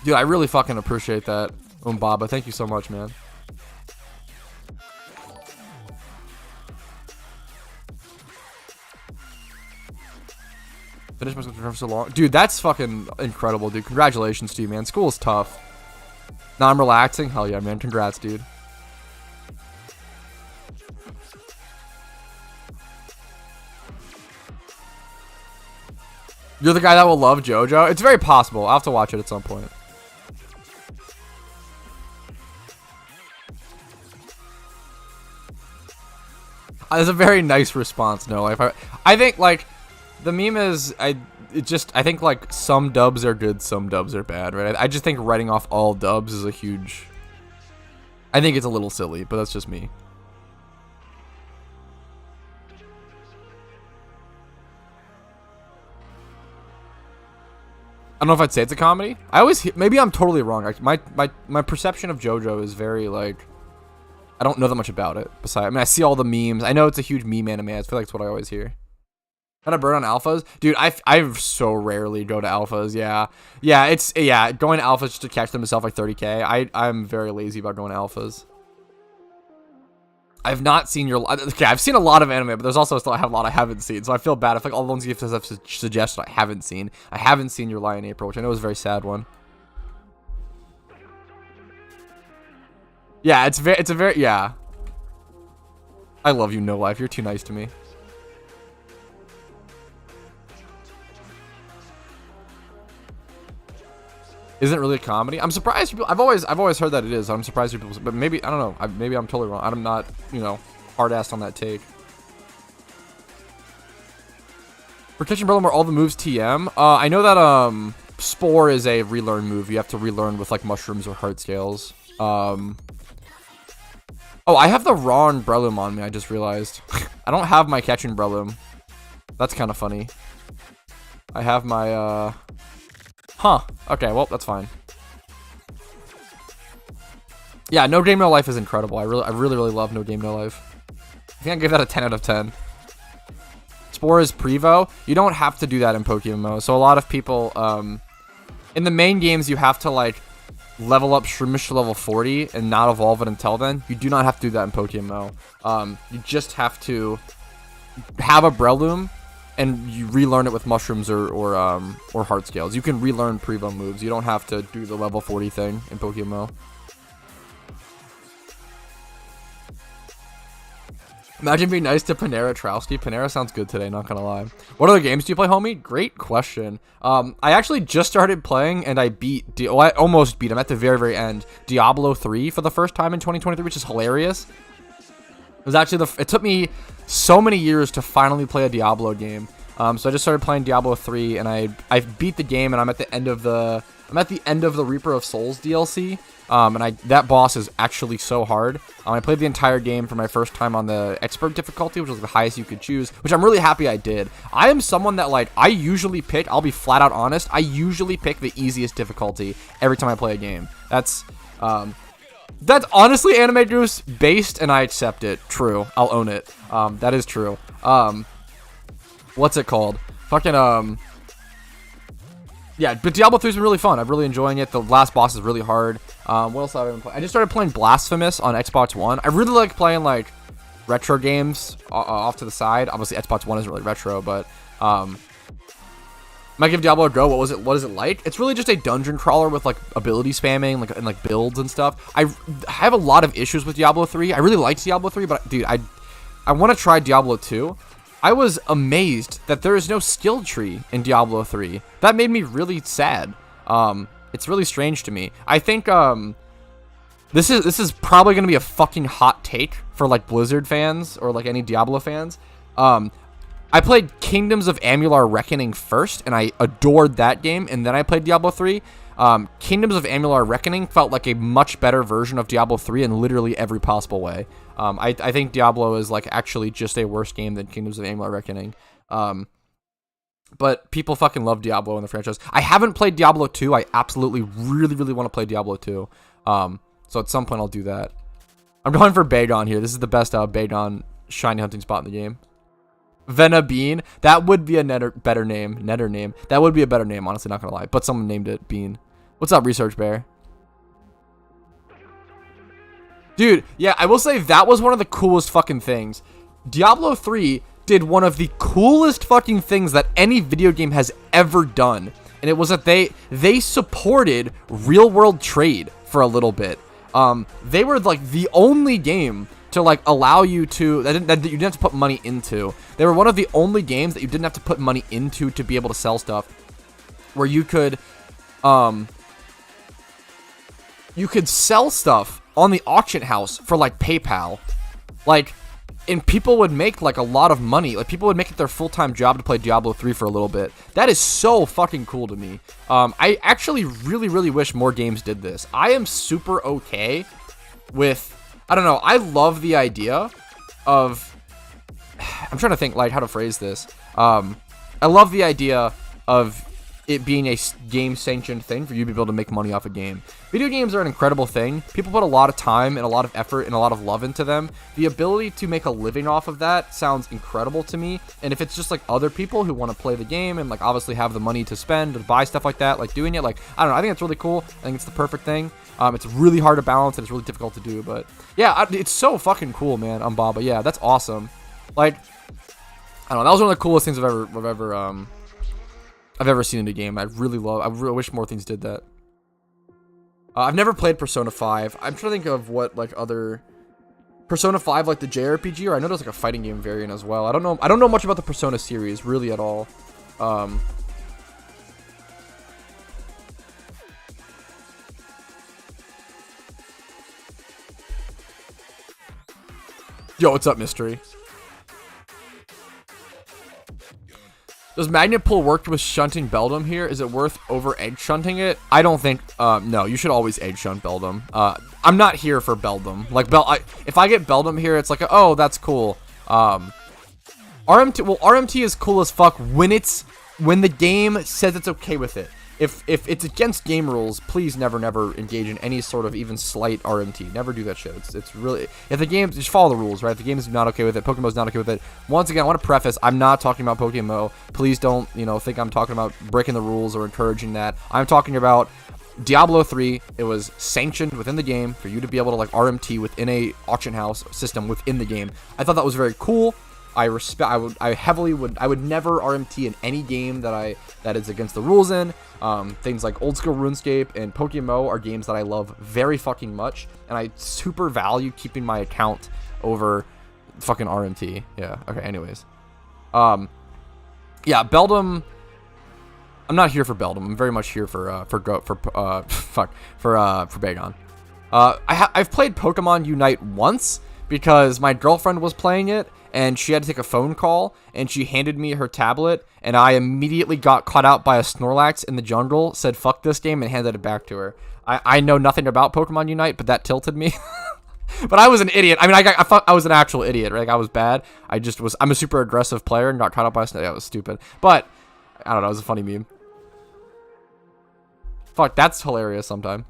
Dude, I really fucking appreciate that, Baba. Thank you so much, man. Finished my subscription for so long. Dude, that's fucking incredible, dude. Congratulations to you, man. School is tough. Now I'm relaxing. Hell yeah, man. Congrats, dude. You're the guy that will love JoJo? It's very possible. I'll have to watch it at some point. That's a very nice response, No Life. I think, like, the meme is, I think, like, some dubs are good, some dubs are bad, right? I just think writing off all dubs is a huge... I think it's a little silly, but that's just me. I don't know if I'd say it's a comedy. Maybe I'm totally wrong. My perception of JoJo is very, like... I don't know that much about it. Besides, I mean, I see all the memes. I know it's a huge meme anime. I feel like it's what I always hear. How to burn on alphas? Dude, I so rarely go to alphas, yeah. Going to alphas just to catch them myself like 30k. I'm very lazy about going to alphas. I've not seen your... Okay, I've seen a lot of anime, but there's also still a lot I haven't seen, so I feel bad. I feel like all the ones you have suggested I haven't seen. I haven't seen Your Lie in April, which I know is a very sad one. Yeah, it's a very... Yeah. I love you, No Life. You're too nice to me. Isn't it really a comedy? I'm surprised people. I've always heard that it is. I'm surprised people, but maybe I don't know. Maybe I'm totally wrong. I'm not, you know, hard-assed on that take. For catching Breloom, are all the moves TM? I know that Spore is a relearn move. You have to relearn with like mushrooms or heart scales. Oh, I have the wrong Breloom on me. I just realized. I don't have my catching Breloom. That's kind of funny. I have my Huh. Okay, well, that's fine. Yeah, No Game No Life is incredible. I really love No Game No Life. I think I give that a 10 out of 10. Spore is Prevo. You don't have to do that in PokeMMO. So a lot of people, in the main games, you have to like level up Shroomish to level 40 and not evolve it until then. You do not have to do that in PokeMMO. You just have to have a Breloom and you relearn it with mushrooms or heart scales. You can relearn Prevo moves. You don't have to do the level 40 thing in PokeMMO. Imagine being nice to Panera Trowski. Panera sounds good today, not gonna lie. What other games do you play, homie? Great question. I actually just started playing and I almost beat him at the very end. Diablo 3 for the first time in 2023, which is hilarious. It was actually it took me so many years to finally play a Diablo game. So I just started playing Diablo 3 and I beat the game and I'm at the end of the Reaper of Souls DLC. And that boss is actually so hard. I played the entire game for my first time on the expert difficulty, which was the highest you could choose, which I'm really happy I did. I am someone that like I usually pick, I'll be flat out honest, I usually pick the easiest difficulty every time I play a game. That's honestly Anime Goose based, and I accept it. True. I'll own it. That is true. What's it called? Fucking, yeah, but Diablo 3 has been really fun. I'm really enjoying it. The last boss is really hard. What else have I been playing? I just started playing Blasphemous on Xbox One. I really like playing, like, retro games off to the side. Obviously, Xbox One isn't really retro, but, might give Diablo a go. What is it like? It's really just a dungeon crawler with like ability spamming, and like builds and stuff. I have a lot of issues with Diablo 3. I really liked Diablo 3, but dude, I want to try Diablo 2. I was amazed that there is no skill tree in Diablo 3. That made me really sad. It's really strange to me. I think this is probably gonna be a fucking hot take for like Blizzard fans or like any Diablo fans. I played Kingdoms of Amular Reckoning first, and I adored that game, and then I played Diablo 3. Kingdoms of Amular Reckoning felt like a much better version of Diablo 3 in literally every possible way. I think Diablo is like actually just a worse game than Kingdoms of Amular Reckoning. But people fucking love Diablo in the franchise. I haven't played Diablo 2. I absolutely really want to play Diablo 2. So at some point I'll do that. I'm going for Bagon here. This is the best Bagon shiny hunting spot in the game. Venabean. That would be a better name. That would be a better name, honestly, not gonna lie. But someone named it Bean. What's up, Research Bear? Dude, yeah, I will say that was one of the coolest fucking things. Diablo 3 did one of the coolest fucking things that any video game has ever done. And it was that they supported real-world trade for a little bit. They were like the only game to like allow you to that you didn't have to put money into. They were one of the only games that you didn't have to put money into to be able to sell stuff, where you could sell stuff on the auction house for like PayPal, like, and people would make like a lot of money. Like people would make it their full-time job to play Diablo 3 for a little bit. That is so fucking cool to me. I actually really wish more games did this. I am super okay with, I don't know, I love the idea of, I'm trying to think like how to phrase this. I love the idea of it being a game sanctioned thing for you to be able to make money off a game. Video games are an incredible thing. People put a lot of time and a lot of effort and a lot of love into them. The ability to make a living off of that sounds incredible to me. And if it's just like other people who want to play the game and like obviously have the money to spend to buy stuff like that, like doing it, like, I don't know, I think it's really cool. I think it's the perfect thing. It's really hard to balance and it's really difficult to do, but yeah, it's so fucking cool, man. Baba, yeah, that's awesome. Like, I don't know, that was one of the coolest things I've ever seen in a game. I really wish more things did that. I've never played Persona 5. I'm trying to think of what like other Persona 5 like the JRPG, or I know there's like a fighting game variant as well. I don't know much about the Persona series really at all. Yo, what's up, Mystery? Does Magnet Pull work with shunting Beldum here? Is it worth over egg shunting it? I don't think, no, you should always egg shunt Beldum. I'm not here for Beldum. Like, if I get Beldum here, it's like, oh, that's cool. RMT is cool as fuck when the game says it's okay with it. If it's against game rules, please never engage in any sort of even slight RMT. Never do that shit. It's really, if the game, just follow the rules, right? If the game is not okay with it, PokeMMO's not okay with it. Once again, I want to preface, I'm not talking about PokeMMO. Please don't, think I'm talking about breaking the rules or encouraging that. I'm talking about Diablo 3. It was sanctioned within the game for you to be able to like RMT within a auction house system within the game. I thought that was very cool. I would never RMT in any game that is against the rules in. Things like old school RuneScape and PokeMMO are games that I love very fucking much, and I super value keeping my account over fucking RMT. Yeah. Okay. Anyways, yeah, Beldum. I'm not here for Beldum. I'm very much here for Bagon. I've played Pokemon Unite once because my girlfriend was playing it. And she had to take a phone call, and she handed me her tablet, and I immediately got caught out by a Snorlax in the jungle, said fuck this game, and handed it back to her. I know nothing about Pokemon Unite, but that tilted me. But I was an idiot. I mean, I thought I was an actual idiot, right? Like, I was bad. I'm a super aggressive player and got caught out by a Snorlax. That was stupid. But, I don't know, it was a funny meme. Fuck, that's hilarious sometime.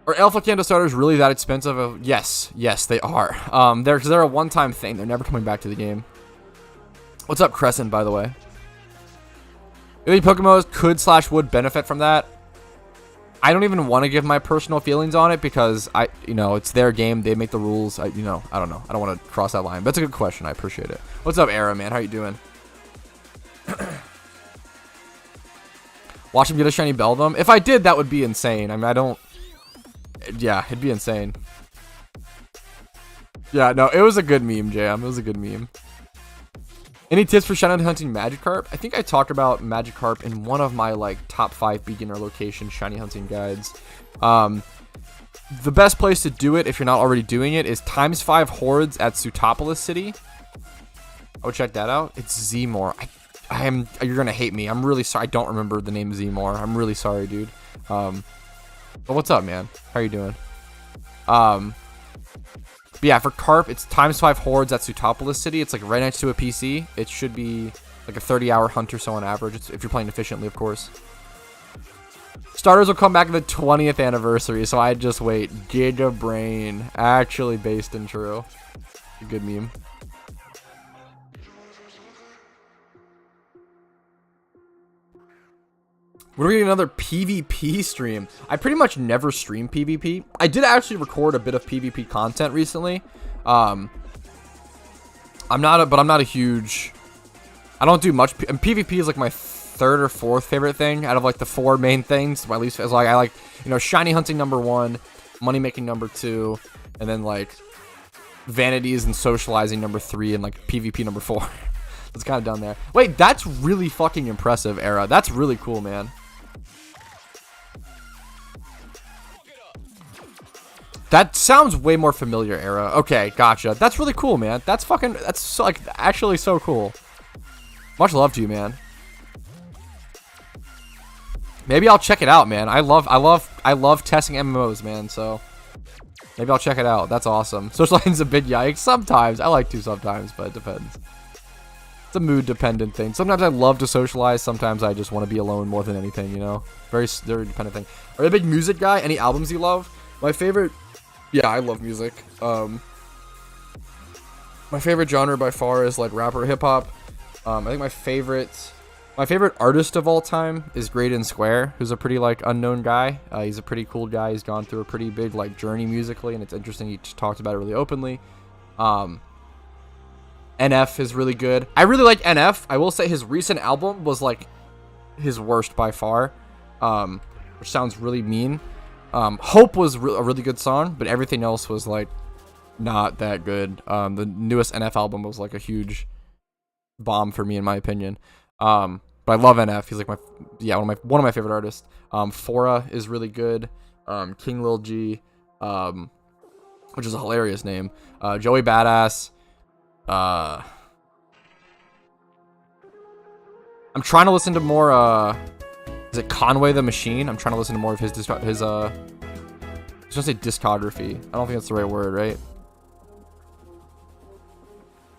Are Alpha Kanto starters really that expensive? Yes, they are. They're a one-time thing. They're never coming back to the game. What's up, Crescent, by the way? You think Pokemon could/would benefit from that? I don't even want to give my personal feelings on it because it's their game. They make the rules. I don't know. I don't want to cross that line. But that's a good question. I appreciate it. What's up, Era, man? How you doing? Watch him get a shiny Beldum. If I did, that would be insane. I mean, yeah, it'd be insane. Yeah, no, it was a good meme, Jam. It was a good meme. Any tips for shiny hunting Magikarp? I think I talked about Magikarp in one of my like top 5 beginner location shiny hunting guides. The best place to do it if you're not already doing it is ×5 hordes at Sutopolis City. Oh, check that out. It's Zmore. You're gonna hate me. I'm really sorry. I don't remember the name Zmore. I'm really sorry, dude. But what's up, man? How are you doing? But yeah, for Carp, it's ×5 hordes at Sutopolis City. It's like right next to a PC. It should be like a 30-hour hunt or so on average, if you're playing efficiently, of course. Starters will come back at the 20th anniversary, so I just wait. Giga Brain, actually based in true. A good meme. We're getting another PvP stream. I pretty much never stream PvP. I did actually record a bit of PvP content recently. I'm not a huge. I don't do much. And PvP is like my 3rd or 4th favorite thing out of like the 4 main things. My least is like I like shiny hunting #1, money making #2, and then like vanities and socializing #3, and like PvP #4. It's kind of down there. Wait, that's really fucking impressive, Era. That's really cool, man. That sounds way more familiar, Era. Okay, gotcha. That's really cool, man. That's so, like, actually so cool. Much love to you, man. Maybe I'll check it out, man. I love testing MMOs, man, so maybe I'll check it out. That's awesome. Socializing's a big yikes. Sometimes. I like to sometimes, but it depends. It's a mood dependent thing. Sometimes I love to socialize. Sometimes I just want to be alone more than anything, Very dependent thing. Are you a big music guy? Any albums you love? My favorite... Yeah, I love music. My favorite genre by far is like rap or hip hop. I think my favorite artist of all time is Graydon Square, who's a pretty like unknown guy. He's a pretty cool guy. He's gone through a pretty big like journey musically, and it's interesting. He just talked about it really openly. NF is really good. I really like NF. I will say his recent album was like his worst by far, which sounds really mean. Hope was a really good song, but everything else was like not that good. The newest NF album was like a huge bomb for me in my opinion. But I love NF. He's like one of my favorite artists. Fora is really good. King Lil G, which is a hilarious name. Joey Badass. I'm trying to listen to more. Is it Conway the Machine? I'm trying to listen to more of his I was gonna say discography. I don't think that's the right word, right?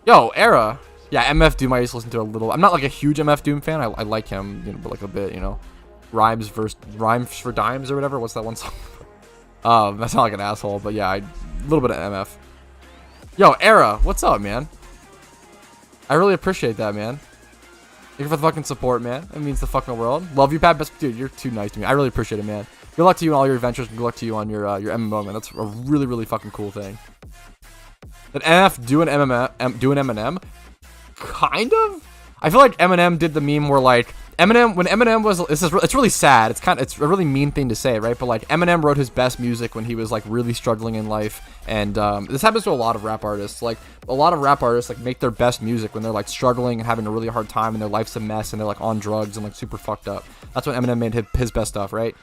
Yo, Era. Yeah, MF Doom I used to listen to a little. I'm not like a huge MF Doom fan. I like him, you know, but like a bit, you know. Rhymes for Dimes or whatever. What's that one song? That sounds like an asshole, but yeah, a little bit of MF. Yo, Era, what's up, man? I really appreciate that, man. Thank you for the fucking support, man. It means the fucking world. Love you, Pat. Best dude, you're too nice to me. I really appreciate it, man. Good luck to you in all your adventures, and good luck to you on your MMO, man. That's a really, really fucking cool thing. Did NF do an Eminem? Kind of. I feel like Eminem did the meme where like when Eminem was, it's really sad. It's a really mean thing to say, right? But like Eminem wrote his best music when he was like really struggling in life, and this happens to a lot of rap artists. Like a lot of rap artists like make their best music when they're like struggling and having a really hard time, and their life's a mess, and they're like on drugs and like super fucked up. That's when Eminem made his best stuff, right?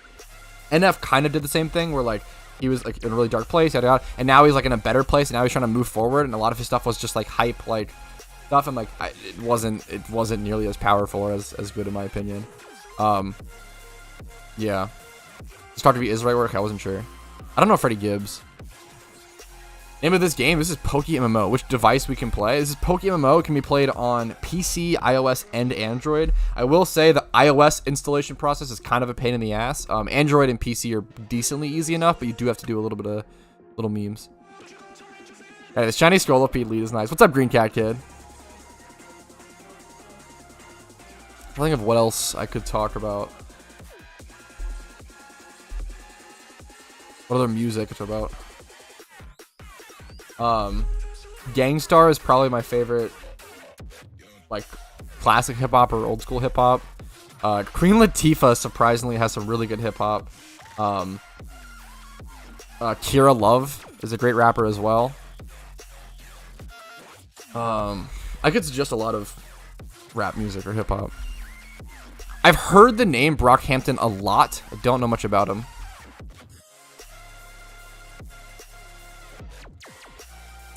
NF kind of did the same thing where like he was like in a really dark place, yada yada, and now he's like in a better place, and now he's trying to move forward, and a lot of his stuff was just like hype, like stuff, and like it wasn't nearly as powerful or as good in my opinion. Yeah. Discography is right work. I wasn't sure. I don't know Freddie Gibbs. Name of this game. This is PokeMMO. Which device we can play? This is PokeMMO. It can be played on PC, iOS, and Android. I will say the iOS installation process is kind of a pain in the ass. Android and PC are decently easy enough, but you do have to do a little bit of little memes. Hey, this shiny scroll up lead is nice. What's up, Green Cat Kid? I think of what else I could talk about. What other music it's about? Gangstar is probably my favorite, like classic hip hop or old school hip hop. Queen Latifah surprisingly has some really good hip hop. Kira Love is a great rapper as well. I could suggest a lot of rap music or hip hop. I've heard the name Brockhampton a lot. I don't know much about him.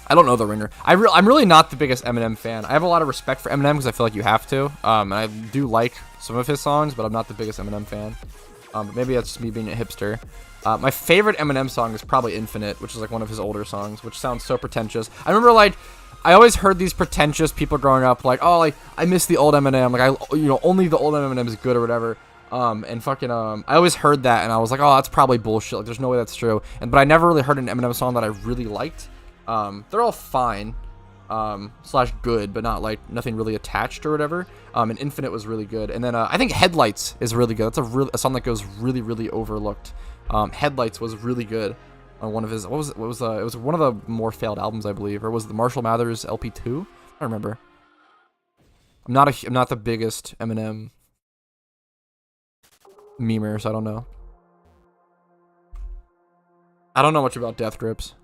I don't know the ringer. I'm really not the biggest Eminem fan. I have a lot of respect for Eminem because I feel like you have to. And I do like some of his songs, but I'm not the biggest Eminem fan. But maybe that's just me being a hipster. My favorite Eminem song is probably Infinite, which is like one of his older songs, which sounds so pretentious. I remember like I always heard these pretentious people growing up, like, oh, like I miss the old Eminem, like only the old Eminem is good or whatever. And fucking I always heard that, and I was like, oh, that's probably bullshit. Like, there's no way that's true. But I never really heard an Eminem song that I really liked. They're all fine, slash good, but not like nothing really attached or whatever. And Infinite was really good. And then I think Headlights is really good. That's a song that goes really, really overlooked. Headlights was really good. On one of his, it was one of the more failed albums, I believe, or was it the Marshall Mathers LP2? I don't remember. I'm not the biggest Eminem memer, so I don't know. I don't know much about Death Grips.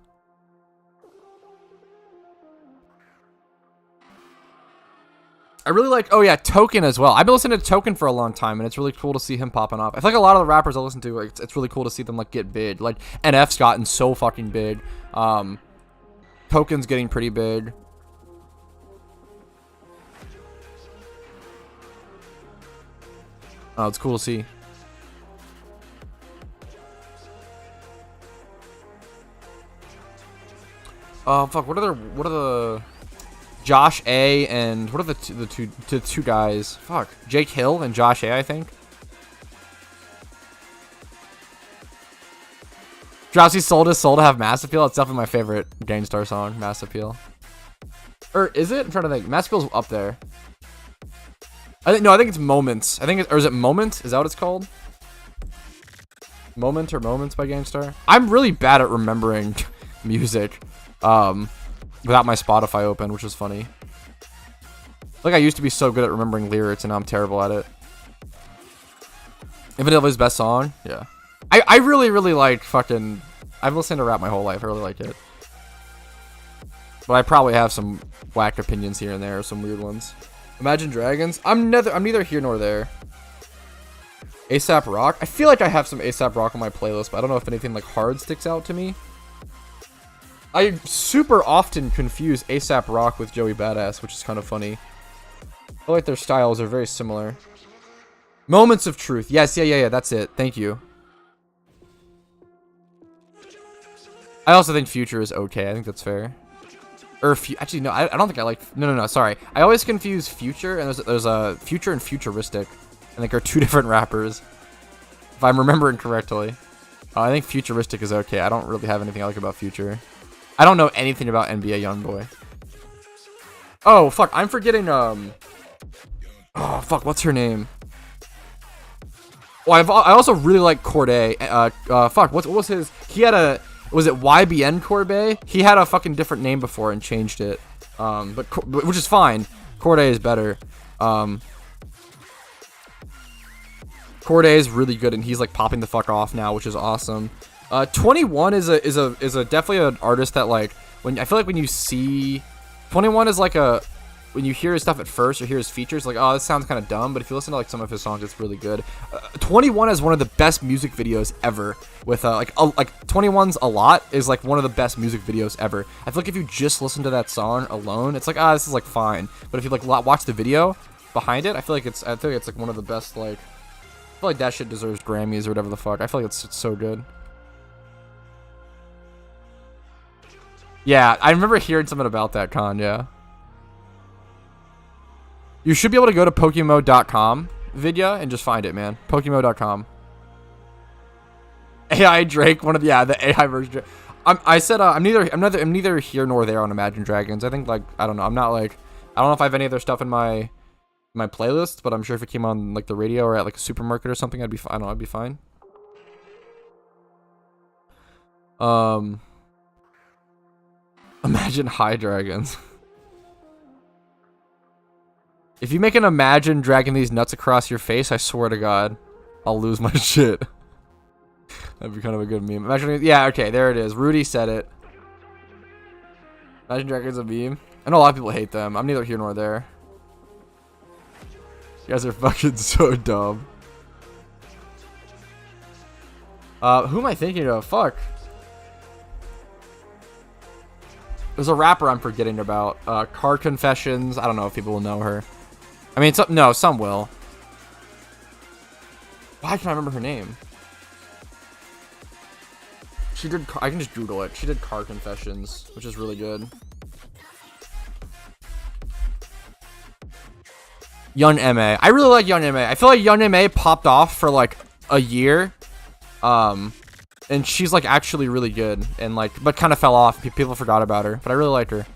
I really like, oh yeah, Token as well. I've been listening to Token for a long time, and it's really cool to see him popping off. I feel like a lot of the rappers I listen to, like, it's really cool to see them like get big. Like NF's gotten so fucking big. Token's getting pretty big. Oh, it's cool to see. Oh fuck! What are the Josh A and what are the two guys? Fuck, Jake Hill and Josh A, I think. Drowsy sold his soul to have Mass Appeal. It's definitely my favorite Gangstar song, Mass Appeal. Or is it? I'm trying to think. Mass Appeal's up there. I think it's Moments. Or is it Moment? Is that what it's called? Moment or Moments by Gangstar. I'm really bad at remembering music. Without my Spotify open, which is funny. Like I used to be so good at remembering lyrics, and now I'm terrible at it. Infinite his best song, yeah. I really, really like fucking... I've listened to rap my whole life. I really like it. But I probably have some whack opinions here and there, some weird ones. Imagine Dragons. I'm neither here nor there. ASAP Rock. I feel like I have some ASAP Rock on my playlist, but I don't know if anything like hard sticks out to me. I super often confuse ASAP Rock with Joey Badass, which is kind of funny. I feel like their styles are very similar. Moments of Truth. Yes, yeah, that's it. Thank you. I also think Future is okay. I think that's fair. Or actually, no, I don't think I like... No, sorry. I always confuse Future, and there's a Future and Futuristic. I think are two different rappers. If I'm remembering correctly. I think Futuristic is okay. I don't really have anything I like about Future. I don't know anything about NBA Youngboy. Oh, fuck. I'm forgetting, Oh, fuck. What's her name? Oh, I also really like Corday. Fuck. What was his... He had a... Was it YBN Corday? He had a fucking different name before and changed it. But which is fine. Corday is better. Corday is really good, and he's like popping the fuck off now, which is awesome. 21 is a definitely an artist that like I feel like when you see 21 is like a when you hear his stuff at first or hear his features, like, oh, this sounds kind of dumb, but if you listen to like some of his songs, it's really good. 21 is one of the best music videos ever. With like 21's A Lot is like one of the best music videos ever. I feel like if you just listen to that song alone, it's like, this is like fine. But if you like watch the video behind it, I feel like it's like one of the best. Like, I feel like that shit deserves Grammys or whatever the fuck. I feel like it's so good. Yeah, I remember hearing something about that con. Yeah. You should be able to go to PokeMMO.com Vidya and just find it, man. PokeMMO.com. AI Drake, one of the the AI version. I said I'm neither here nor there on Imagine Dragons. I think like I don't know. I'm not like I don't know if I have any other stuff in my playlist, but I'm sure if it came on like the radio or at like a supermarket or something, I'd be fine. I'd be fine. Imagine High Dragons. If you make an Imagine dragging these nuts across your face, I swear to God, I'll lose my shit. That'd be kind of a good meme. Imagine, yeah, okay, there it is. Rudy said it. Imagine Dragons a meme. I know a lot of people hate them. I'm neither here nor there. You guys are fucking so dumb. Who am I thinking of? Fuck. There's a rapper I'm forgetting about. Card Confessions. I don't know if people will know her. I mean, some will. Why can't I remember her name? She did. I can just Google it. She did Card Confessions, which is really good. Young MA. I really like Young MA. I feel like Young MA popped off for like a year. And she's like actually really good and like but kind of fell off. People forgot about her, but I really like her.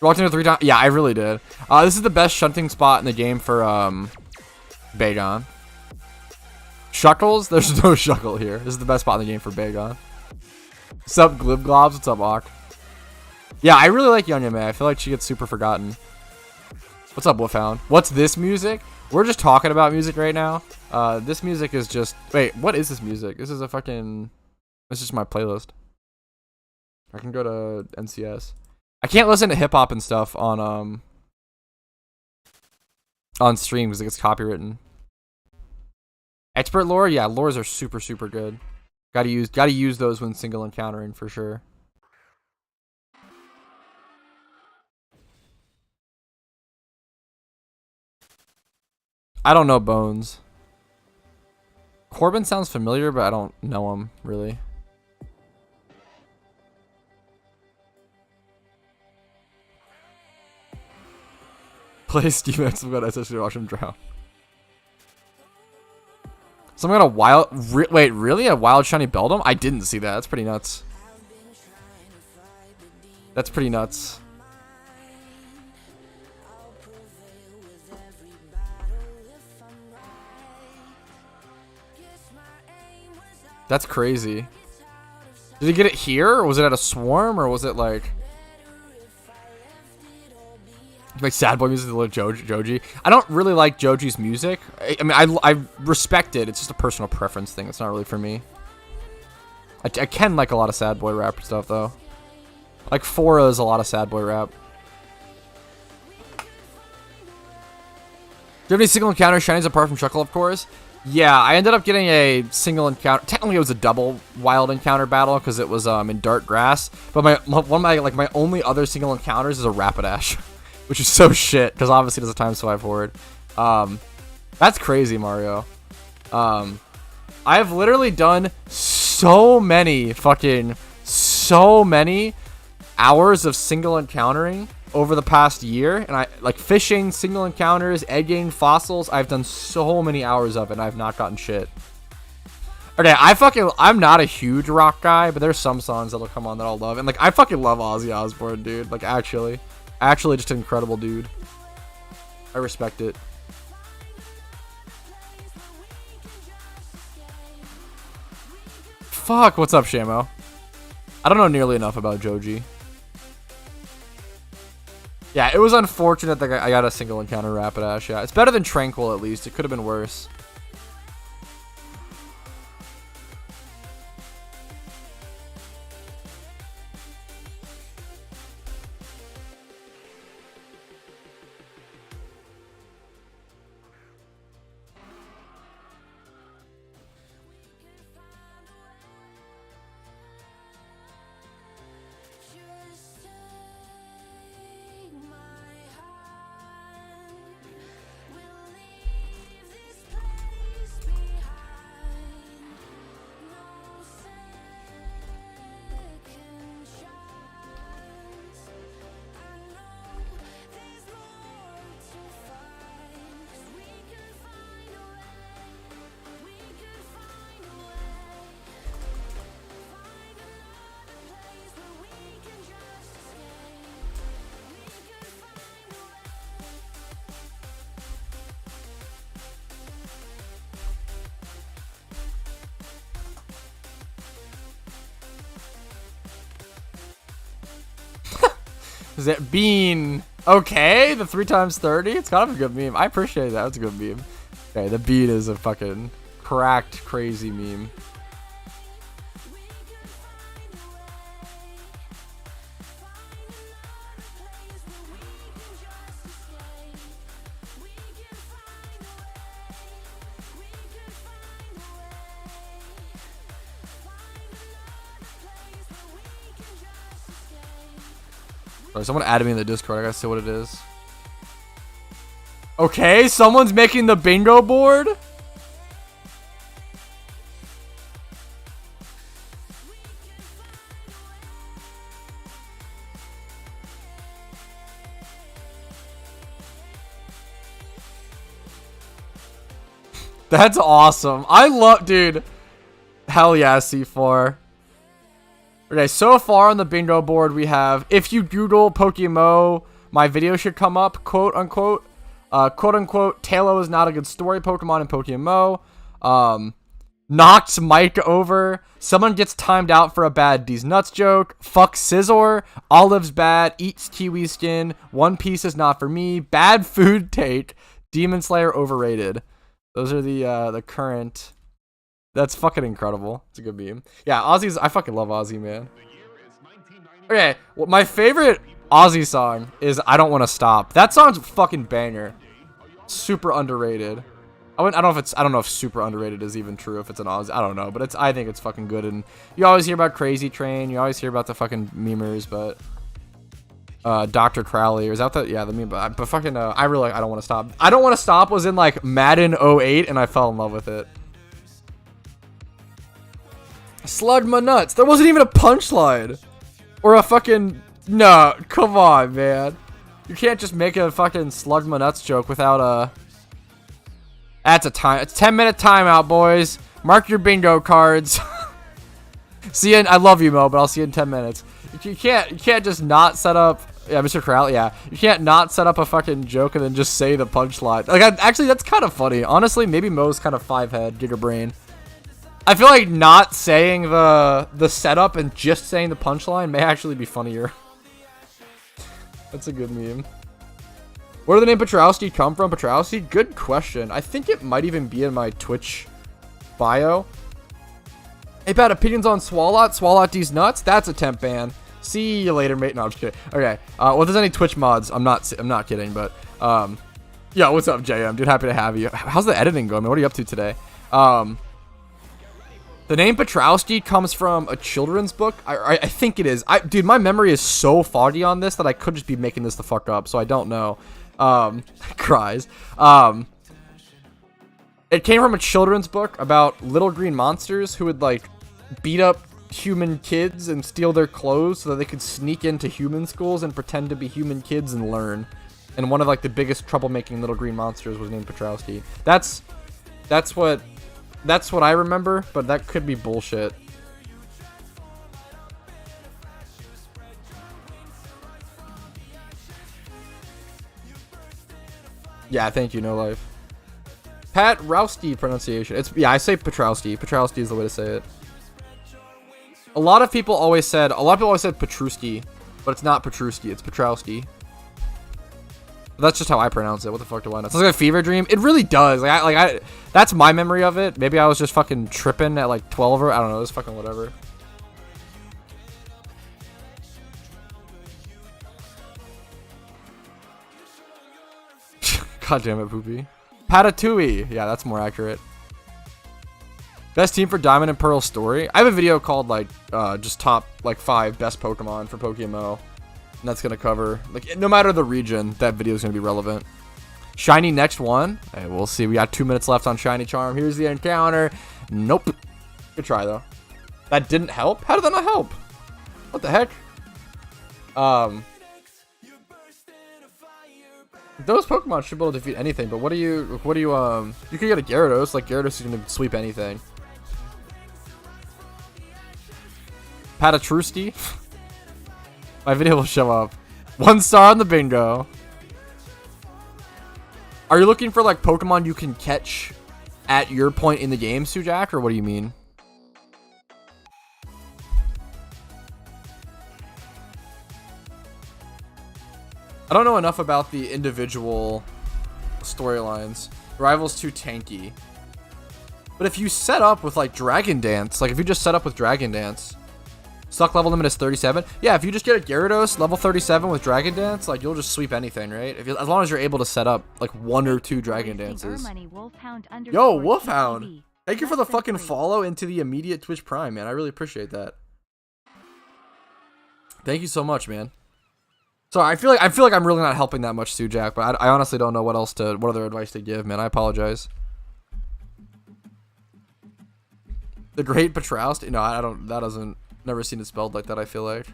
Walked into 3 times. Yeah, I really did. This is the best shunting spot in the game for Bagon. Shuckles? There's no Shuckle here. This is the best spot in the game for Bagon. What's up, Glibglobs? What's up, Hawk? Yeah, I really like Young May. I feel like she gets super forgotten. What's up, Wolfhound? What's this music? We're just talking about music right now. This music is just... Wait, what is this music? This is a fucking... This is my playlist. I can go to NCS. I can't listen to hip-hop and stuff on stream because it gets copywritten. Expert lore? Yeah, lores are super, super good. Gotta use those when single encountering for sure. I don't know Bones. Corbin sounds familiar, but I don't know him, really. Play Steam X, I'm gonna essentially watch him drown. Someone got a wild... wait, really? A wild shiny Beldum? I didn't see that. That's pretty nuts. That's pretty nuts. That's crazy. Did he get it here? Or was it at a swarm? Or was it like... Like sad boy music, like Joji. I don't really like Joji's music. I mean, I respect it. It's just a personal preference thing. It's not really for me. I can like a lot of sad boy rap stuff though. Like Fora is a lot of sad boy rap. Do you have any single encounter shinies apart from Chuckle, of course? Yeah, I ended up getting a single encounter. Technically, it was a double wild encounter battle because it was in dark grass. But my only other single encounters is a Rapidash, which is so shit because obviously it does a time swipe forward. That's crazy, Mario. I've literally done so many hours of single encountering over the past year, and I like fishing, single encounters, egging, fossils. I've done so many hours of it, and I've not gotten shit. Okay, I'm not a huge rock guy, but there's some songs that'll come on that I'll love, and like I fucking love Ozzy Osbourne, dude. Like actually just an incredible dude. I respect it. Fuck, what's up, Shamo? I don't know nearly enough about Joji. Yeah, it was unfortunate that I got a single encounter Rapidash. Yeah, it's better than Tranquil at least. It could have been worse. Is it Bean? Okay, the 3 times 30. It's kind of a good meme. I appreciate that. That's a good meme. Okay, the Bean is a fucking cracked, crazy meme. Sorry, someone added me in the Discord. I gotta see what it is. Okay, someone's making the bingo board. That's awesome. I love, dude. Hell yeah, C4. Okay, so far on the bingo board we have, if you Google PokeMMO, my video should come up, quote unquote. Quote unquote, Talo is not a good story Pokemon in PokeMMO. Knocks Mike over. Someone gets timed out for a bad D's Nuts joke. Fuck Scizor. Olive's bad. Eats Kiwi skin. One Piece is not for me. Bad food take. Demon Slayer overrated. Those are the current. That's fucking incredible. It's a good meme. Yeah, Ozzy's. I fucking love Ozzy, man. Okay, well, my favorite Ozzy song is "I Don't Want to Stop." That song's a fucking banger. Super underrated. I don't know if super underrated is even true. If it's an Ozzy, I don't know, but I think it's fucking good. And you always hear about Crazy Train. You always hear about the fucking memers, but Dr. Crowley, or is that the meme? But fucking I really like "I Don't Want to Stop." "I Don't Want to Stop" was in like Madden 08, and I fell in love with it. Slug my nuts. There wasn't even a punchline. Or a fucking... No, come on, man. You can't just make a fucking slug my nuts joke without a... That's a time. It's 10-minute timeout, boys. Mark your bingo cards. See you in... I love you, Mo, but I'll see you in 10 minutes. You can't just not set up... Yeah, Mr. Crowley, yeah. You can't not set up a fucking joke and then just say the punchline. Like, actually, that's kind of funny. Honestly, maybe Mo's kind of 5-head, Giga Brain. I feel like not saying the setup and just saying the punchline may actually be funnier. That's a good meme. Where did the name Petrowski come from? Petrowski? Good question. I think it might even be in my Twitch bio. Hey, Pat, opinions on Swalot? Swalot D's nuts? That's a temp ban. See you later, mate. No, I'm just kidding. Okay. Well, if there's any Twitch mods, I'm not kidding, but yeah, what's up, JM? Dude, happy to have you. How's the editing going, man? What are you up to today? The name Petrowski comes from a children's book. I think it is. Dude, my memory is so foggy on this that I could just be making this the fuck up, so I don't know. Cries. It came from a children's book about little green monsters who would, like, beat up human kids and steal their clothes so that they could sneak into human schools and pretend to be human kids and learn. And one of, like, the biggest troublemaking little green monsters was named Petrowski. That's what I remember, but that could be bullshit. Yeah, thank you, No Life. Pat Rousty pronunciation. Yeah, I say Petrowski. Petrowski is the way to say it. A lot of people always said Petruski, but it's not Petruski, it's Petrowski. That's just how I pronounce it. What the fuck do I know? Sounds like a fever dream. It really does. That's my memory of it. Maybe I was just fucking tripping at like 12 or I don't know. It's fucking whatever. God damn it, Poopy. Patatouille. Yeah, that's more accurate. Best team for Diamond and Pearl story. I have a video called like just top like 5 best Pokemon for PokeMMO. And that's gonna cover like no matter the region, that video is gonna be relevant. Shiny next one. Hey, we'll see. We got 2 minutes left on Shiny Charm. Here's the encounter. Nope. Good try though. That didn't help. How did that not help? What the heck? Those Pokemon should be able to defeat anything. But what do you? You could get a Gyarados. Like Gyarados is gonna sweep anything. Patatruski. My video will show up. 1 star on the bingo. Are you looking for like Pokemon you can catch at your point in the game, Sujak, or what do you mean? I don't know enough about the individual storylines. Rival's too tanky. But if you set up with like Dragon Dance, like if you just set up with Dragon Dance, stock level limit is 37. Yeah, if you just get a Gyarados level 37 with Dragon Dance, like you'll just sweep anything, right? As long as you're able to set up like 1 or 2 Dragon Dances. Yo, Wolfhound! Thank you for the fucking follow into the immediate Twitch Prime, man. I really appreciate that. Thank you so much, man. Sorry, I feel like I'm really not helping that much, Sujak, but I honestly don't know what other advice to give, man. I apologize. The Great Petrowski? No, I don't. That doesn't. Never seen it spelled like that. I feel like.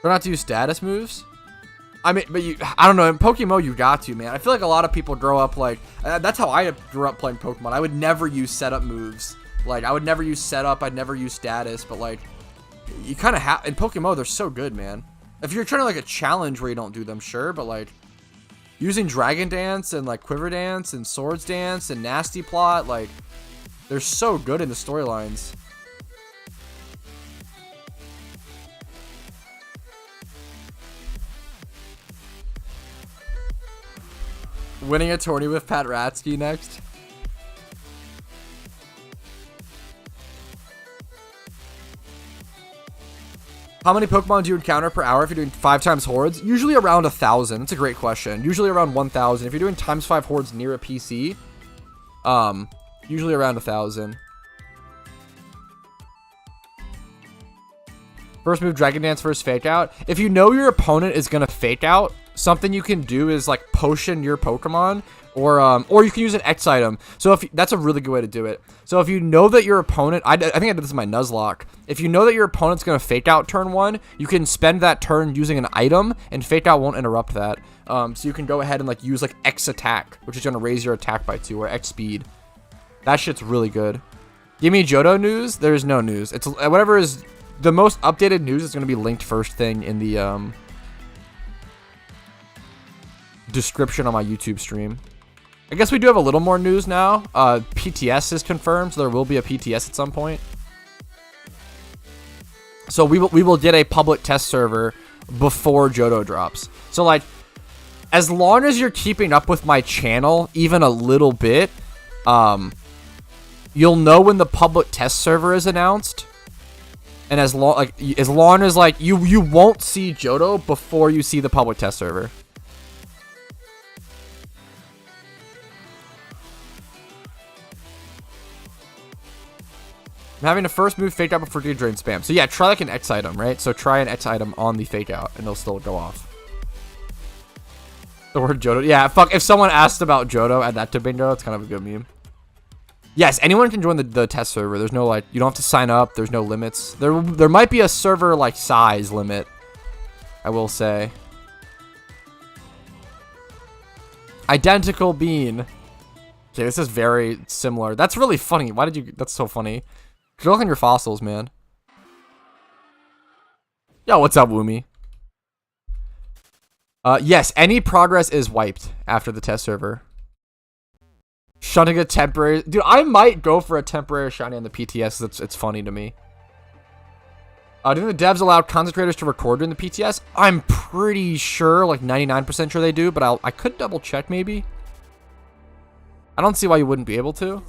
They're not to use status moves. I mean, but I don't know. In PokeMMO, you got to, man. I feel like a lot of people grow up like. That's how I grew up playing Pokemon. I would never use setup moves. Like I would never use setup. I'd never use status. But like, you kind of have in PokeMMO. They're so good, man. If you're trying to like a challenge where you don't do them, sure, but like using Dragon Dance and like Quiver Dance and Swords Dance and Nasty Plot, like they're so good in the storylines. Winning a tourney with Pat Ratsky next. How many Pokemon do you encounter per hour if you're doing 5 times hordes? Usually around 1,000. That's a great question. Usually around 1,000. If you're doing times 5 hordes near a PC, usually around 1,000. First move, Dragon Dance, first Fake Out. If you know your opponent is gonna Fake Out, something you can do is like potion your Pokemon, or you can use an X item. So that's a really good way to do it. So if you know that your opponent, I think I did this in my Nuzlocke. If you know that your opponent's gonna Fake Out turn 1, you can spend that turn using an item, and Fake Out won't interrupt that. So you can go ahead and like use like X attack, which is gonna raise your attack by 2, or X speed. That shit's really good. Give me Johto news. There's no news. It's whatever is the most updated news is gonna be linked first thing in the description on my YouTube stream. I guess we do have a little more news now. PTS is confirmed, so there will be a PTS at some point. So we will get a public test server before Johto drops. So like as long as you're keeping up with my channel even a little bit, you'll know when the public test server is announced. And as long as like you won't see Johto before you see the public test server. I'm having a first move fake out before you drain spam. So yeah, try like an X item, right? So try an X item on the fake out and it'll still go off. The word Johto. Yeah, fuck. If someone asked about Johto, add that to bingo. It's kind of a good meme. Yes, anyone can join the test server. There's no like, you don't have to sign up. There's no limits. There might be a server like size limit, I will say. Identical bean. Okay, this is very similar. That's really funny. Why did you? That's so funny. Good luck on your fossils, man. Yo, what's up, Woomy? Yes, any progress is wiped after the test server. Shunning a temporary... Dude, I might go for a temporary shiny on the PTS. It's funny to me. Do the devs allow content creators to record in the PTS? I'm pretty sure, like 99% sure they do, but I could double check maybe. I don't see why you wouldn't be able to.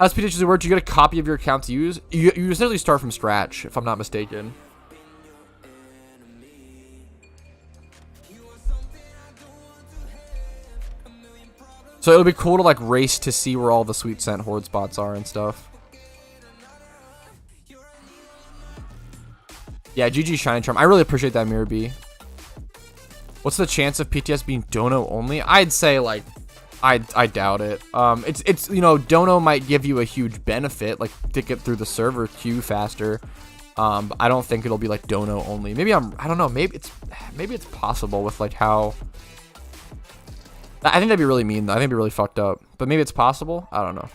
As PTS works, you get a copy of your account to use. You essentially start from scratch, if I'm not mistaken. So it'll be cool to like race to see where all the sweet scent horde spots are and stuff. Yeah, GG Shiny Charm. I really appreciate that, Mirror B. What's the chance of PTS being Dono only? I'd say like, I doubt it. It's you know, Dono might give you a huge benefit, like to get through the server queue faster. But I don't think it'll be like Dono only. Maybe I don't know. Maybe it's possible with like how. I think that'd be really mean though. I think it'd be really fucked up. But maybe it's possible. I don't know.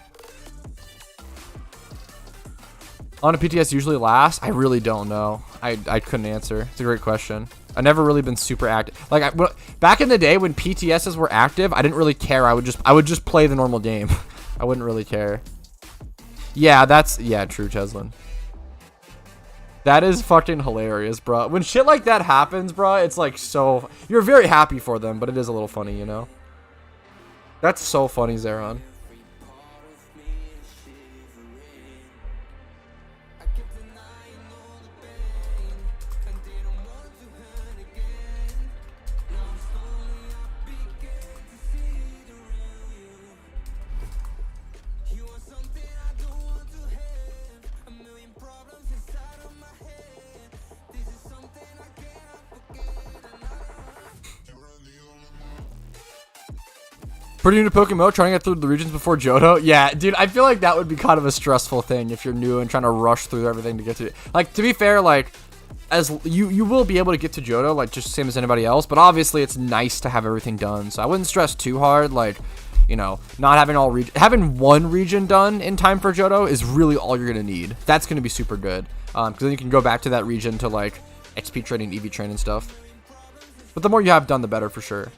On a PTS usually lasts? I really don't know. I couldn't answer. It's a great question. I've never really been super active. Like back in the day when PTSs were active, I didn't really care. I would just play the normal game. I wouldn't really care. Yeah, true, Cheslin. That is fucking hilarious, bro. When shit like that happens, bro, it's like so... You're very happy for them, but it is a little funny, you know? That's so funny, Zeron. Pretty new to PokeMMO, trying to get through the regions before Johto. Yeah, dude, I feel like that would be kind of a stressful thing if you're new and trying to rush through everything to get to it. Like, to be fair, like, as you will be able to get to Johto, like, just the same as anybody else, but obviously it's nice to have everything done, so I wouldn't stress too hard, like, you know, not having having one region done in time for Johto is really all you're gonna need. That's gonna be super good, because then you can go back to that region to, like, XP training, EV train and stuff. But the more you have done, the better for sure.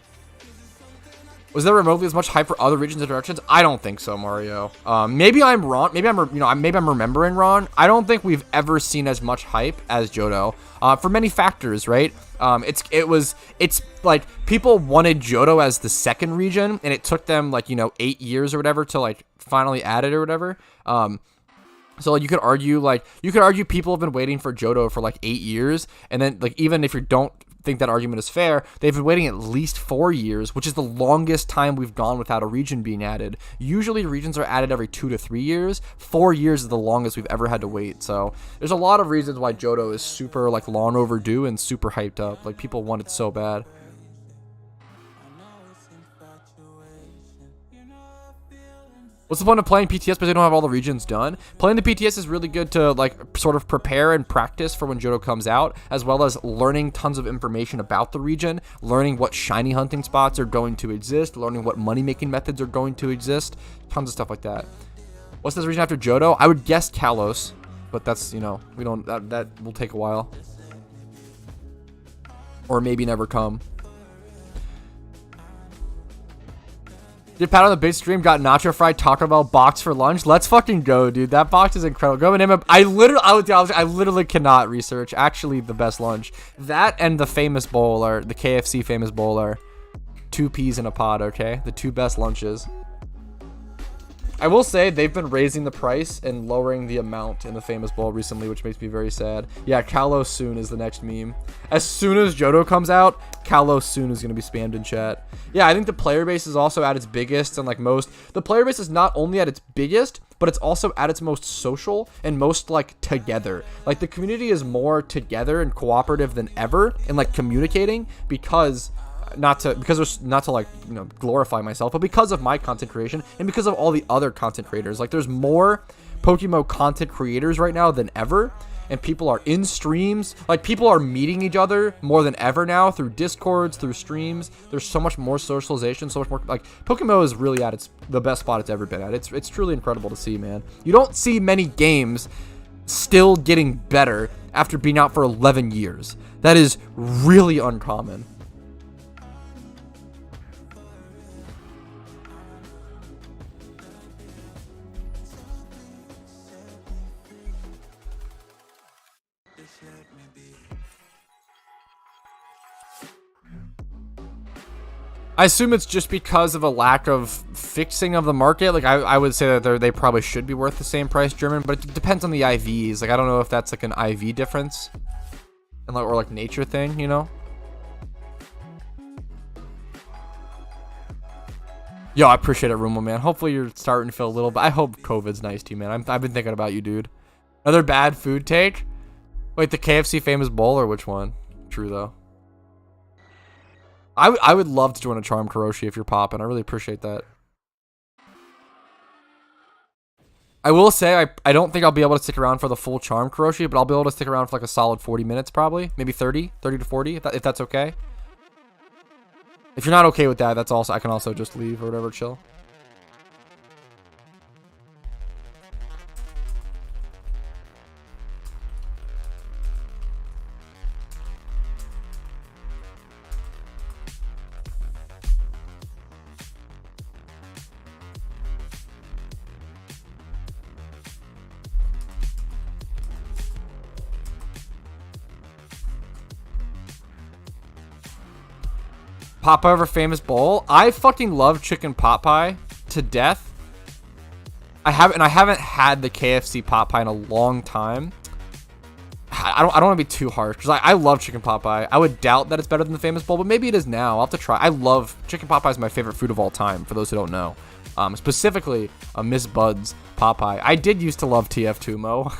Was there remotely as much hype for other regions and directions? I don't think so, Mario. Maybe I'm wrong. Maybe I'm remembering wrong. I don't think we've ever seen as much hype as Johto. For many factors, right? It's like people wanted Johto as the second region, and it took them like 8 years or whatever to like finally add it or whatever. So like, you could argue people have been waiting for Johto for like 8 years, and then like even if you don't think that argument is fair, they've been waiting at least 4 years, which is the longest time we've gone without a region being added. Usually regions are added every 2 to 3 years. 4 years is the longest we've ever had to wait. So there's a lot of reasons why Johto is super like long overdue and super hyped up. Like people want it so bad. What's the point of playing PTS because they don't have all the regions done? Playing the PTS is really good to like sort of prepare and practice for when Johto comes out, as well as learning tons of information about the region, learning what shiny hunting spots are going to exist, learning what money-making methods are going to exist, tons of stuff like that. What's this region after Johto? I would guess Kalos, but that's, we don't, that will take a while. Or maybe never come. Did Pat on the big stream got nacho fried Taco Bell box for lunch? Let's fucking go, dude. That box is incredible. Go and name it. I literally cannot research. Actually, the best lunch. That and the famous bowl, or the KFC famous bowl, are 2 peas in a pod, okay? The 2 best lunches. I will say they've been raising the price and lowering the amount in the famous bowl recently, which makes me very sad. Yeah, Kalos soon is the next meme. As soon as Johto comes out, Kalos soon is going to be spammed in chat. Yeah, I think the player base is also at its biggest, and like most, the player base is not only at its biggest, but it's also at its most social and most like together. Like the community is more together and cooperative than ever in like communicating, because not to like, you know, glorify myself, but because of my content creation and because of all the other content creators. Like there's more PokeMMO content creators right now than ever, and people are in streams. Like people are meeting each other more than ever now through Discords, through streams. There's so much more socialization, so much more. Like PokeMMO is really at the best spot it's ever been at. It's truly incredible to see, man. You don't see many games still getting better after being out for 11 years. That is really uncommon. I assume it's just because of a lack of fixing of the market. Like I would say that they probably should be worth the same price, German, but it depends on the IVs. Like I don't know if that's like an IV difference, and like, or like nature thing, you know. Yo, I appreciate it, Rumo, man. Hopefully you're starting to feel a little bit. I hope COVID's nice to you, man. I've been thinking about you, dude. Another bad food take. Wait, the KFC famous bowl, or which one? True though. I would love to join a Charm Kuroshi if you're popping. I really appreciate that. I will say I don't think I'll be able to stick around for the full Charm Kuroshi, but I'll be able to stick around for like a solid 40 minutes probably. Maybe 30 to 40 if that's okay. If you're not okay with that, that's also, I can also just leave or whatever, chill. Pot pie over famous bowl. I fucking love chicken pot pie to death. I haven't had the KFC pot pie in a long time. I don't want to be too harsh because I love chicken pot pie. I would doubt that it's better than the famous bowl, but maybe it is now. I'll have to try. I love chicken pot pie. Is my favorite food of all time. For those who don't know, specifically a Miss Bud's pot pie. I did used to love TF2 Mo.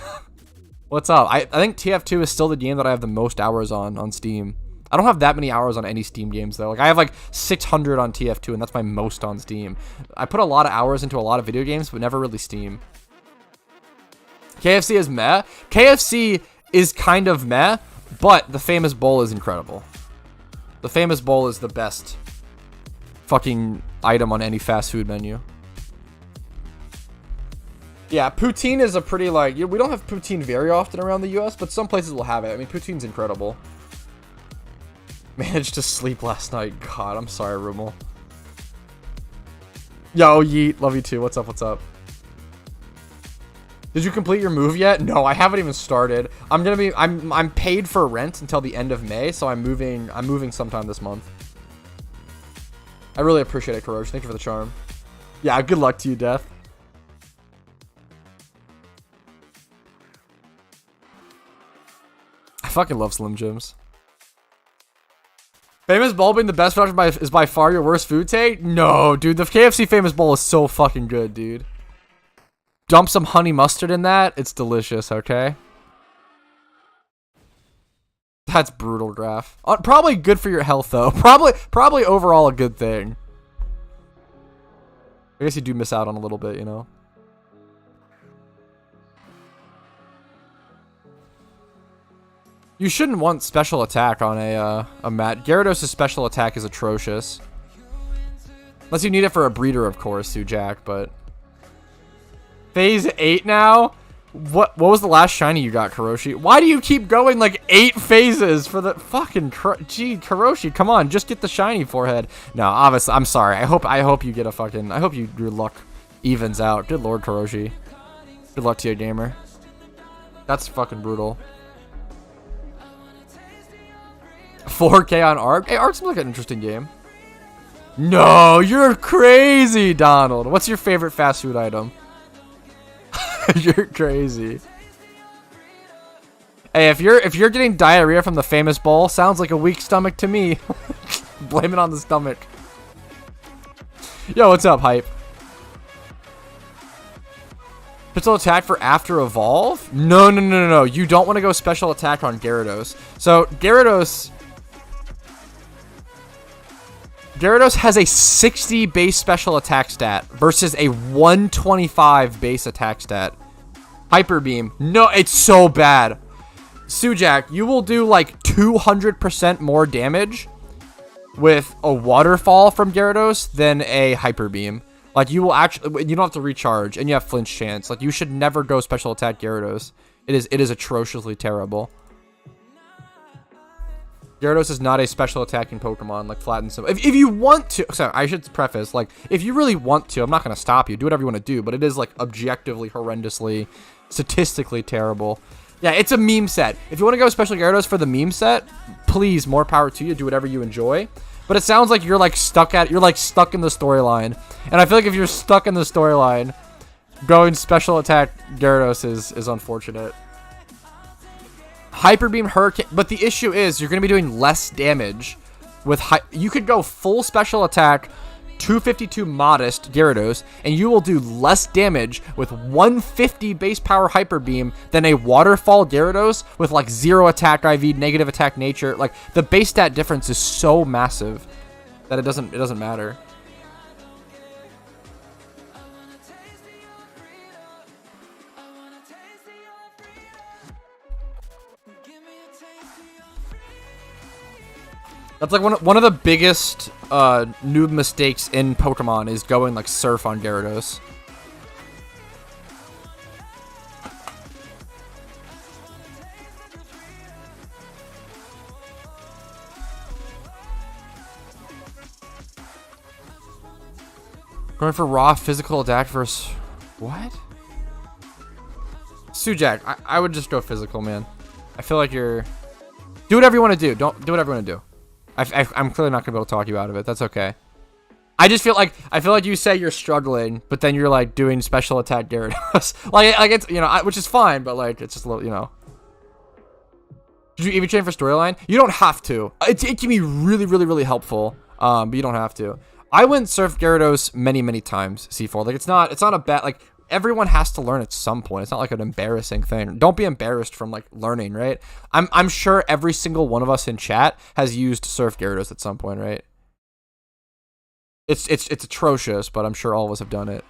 What's up? I think TF2 is still the game that I have the most hours on Steam. I don't have that many hours on any Steam games though. Like I have like 600 on TF2, and that's my most on Steam. I put a lot of hours into a lot of video games, but never really Steam. KFC is meh. KFC is kind of meh, but the famous bowl is incredible. The famous bowl is the best fucking item on any fast food menu. Yeah, poutine is a pretty like, we don't have poutine very often around the US, but some places will have it. I mean, poutine's incredible. Managed to sleep last night. God, I'm sorry, Rummel. Yo, Yeet, love you too. What's up? What's up? Did you complete your move yet? No, I haven't even started. I'm paid for rent until the end of May, so I'm moving sometime this month. I really appreciate it, Kuroshi. Thank you for the charm. Yeah, good luck to you, Death. I fucking love Slim Jims. Famous bowl being the best food is by far your worst food take? No, dude. The KFC famous bowl is so fucking good, dude. Dump some honey mustard in that. It's delicious, okay? That's brutal, Graph. Probably good for your health, though. Probably overall a good thing. I guess you do miss out on a little bit, you know? You shouldn't want special attack on a mat. Gyarados' special attack is atrocious. Unless you need it for a breeder, of course, Jack, but... Phase 8 now? What was the last shiny you got, Karoshi? Why do you keep going like 8 phases for the fucking gee, Karoshi, come on, just get the shiny forehead. No, obviously, I'm sorry. I hope you get a fucking, I hope your luck evens out. Good lord, Karoshi. Good luck to you, gamer. That's fucking brutal. 4K on Ark? Hey, Ark seems like an interesting game. No, you're crazy, Donald. What's your favorite fast food item? You're crazy. Hey, if you're getting diarrhea from the famous bowl, sounds like a weak stomach to me. Blame it on the stomach. Yo, what's up, hype? Special attack for after evolve? No. You don't want to go special attack on Gyarados. So Gyarados has a 60 base special attack stat versus a 125 base attack stat. Hyper Beam. No, it's so bad. Sujak, you will do like 200% more damage with a waterfall from Gyarados than a Hyper Beam. Like, you will actually, you don't have to recharge and you have flinch chance. Like, you should never go special attack Gyarados. It is atrociously terrible. Gyarados is not a special attacking Pokemon, like flat and simple. If you want to, sorry, I should preface, like, if you really want to, I'm not going to stop you. Do whatever you want to do, but it is, like, objectively, horrendously, statistically terrible. Yeah, it's a meme set. If you want to go special Gyarados for the meme set, please, more power to you. Do whatever you enjoy. But it sounds like you're, like, stuck in the storyline. And I feel like if you're stuck in the storyline, going special attack Gyarados is unfortunate. Hyper Beam Hurricane, but the issue is you're going to be doing less damage with you could go full special attack 252 modest Gyarados and you will do less damage with 150 base power Hyper Beam than a waterfall Gyarados with like 0 attack IV, negative attack nature. Like, the base stat difference is so massive that it doesn't matter. That's like one of the biggest noob mistakes in Pokemon is going like Surf on Gyarados. Going for raw physical attack versus what? Sujak, I would just go physical, man. I feel like you're do whatever you want to do. Don't do whatever you want to do. I'm clearly not gonna be able to talk you out of it. That's okay. I just feel like you say you're struggling, but then you're like doing special attack Gyarados. like it's, you know, which is fine, but like it's just a little, you know. Did you even train for storyline? You don't have to. It can be really helpful, but you don't have to. I went Surf Gyarados many times. C4. Like, it's not a bad, like, everyone has to learn at some point. It's not like an embarrassing thing. Don't be embarrassed from like learning, right? I'm sure every single one of us in chat has used Surf Gyarados at some point, right? It's atrocious, but I'm sure all of us have done it.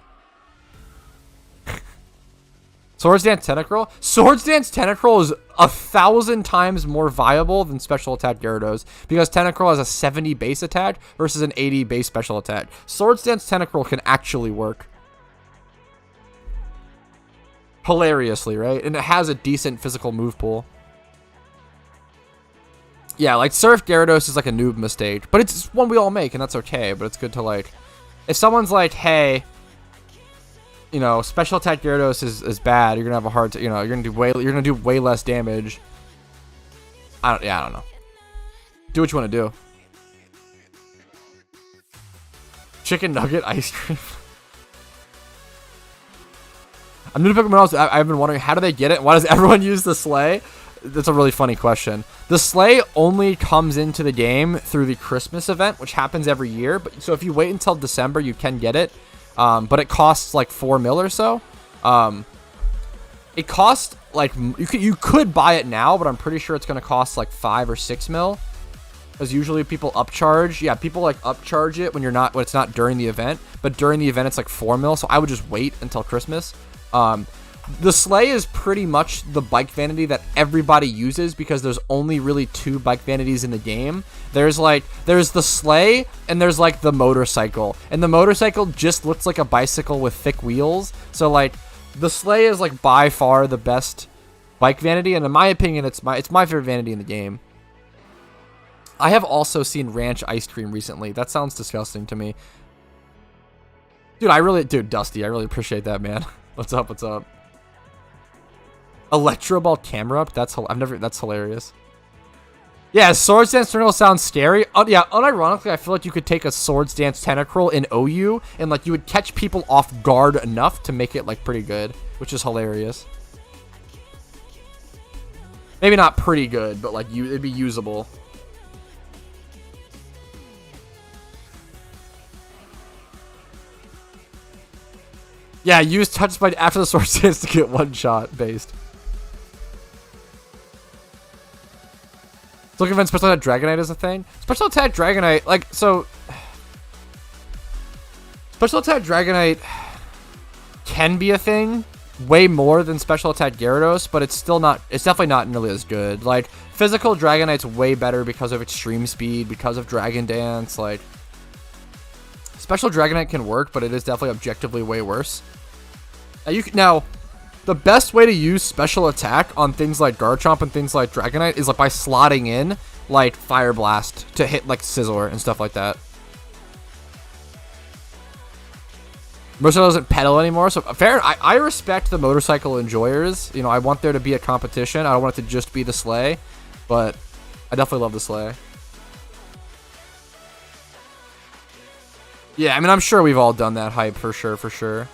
Swords Dance Tentacruel? Swords Dance Tentacruel is 1,000 times more viable than Special Attack Gyarados because Tentacruel has a 70 base attack versus an 80 base special attack. Swords Dance Tentacruel can actually work. Hilariously, right? And it has a decent physical move pool. Yeah, like Surf Gyarados is like a noob mistake, but it's one we all make, and that's okay. But it's good to like, if someone's like, hey, you know, Special Attack Gyarados is bad, you're gonna have a hard time, you know, you're gonna do way less damage. I don't know. Do what you want to do. Chicken nugget ice cream. I'm new to Pokemon else. I've been wondering, how do they get it? Why does everyone use the sleigh? That's a really funny question. The sleigh only comes into the game through the Christmas event, which happens every year. But so if you wait until December, you can get it. But it costs like 4 mil or so. It costs like, you could buy it now, but I'm pretty sure it's going to cost like 5 or 6 mil. Because usually people upcharge. Yeah, people like upcharge it when it's not during the event. But during the event, it's like 4 mil. So I would just wait until Christmas. The sleigh is pretty much the bike vanity that everybody uses because there's only really 2 bike vanities in the game. There's the sleigh and there's like the motorcycle, and the motorcycle just looks like a bicycle with thick wheels. So like The Slay is like by far the best bike vanity, and in my opinion, it's my favorite vanity in the game. I have also seen Ranch Ice Cream recently. That sounds disgusting to me. Dude, Dusty, I really appreciate that, man. What's up? What's up? Electro Ball camera up? That's hilarious. Yeah, Swords Dance Tentacle sounds scary. Yeah, unironically, I feel like you could take a Swords Dance Tentacle in OU, and like you would catch people off guard enough to make it like pretty good, which is hilarious. Maybe not pretty good, but like it'd be usable. Yeah, use Touch Spite after the Swords Dance to get one shot based. Looking for Special Attack Dragonite is a thing. Special Attack Dragonite, like, so... Special Attack Dragonite can be a thing way more than Special Attack Gyarados, but it's still not, it's definitely not nearly as good. Like, Physical Dragonite's way better because of Extreme Speed, because of Dragon Dance, like... Special Dragonite can work, but it is definitely objectively way worse. Now, the best way to use Special Attack on things like Garchomp and things like Dragonite is like by slotting in like Fire Blast to hit like Scizor and stuff like that. Motorcycle doesn't pedal anymore, so fair. I respect the motorcycle enjoyers. You know, I want there to be a competition. I don't want it to just be the sleigh, but I definitely love the sleigh. Yeah, I mean, I'm sure we've all done that hype for sure, for sure.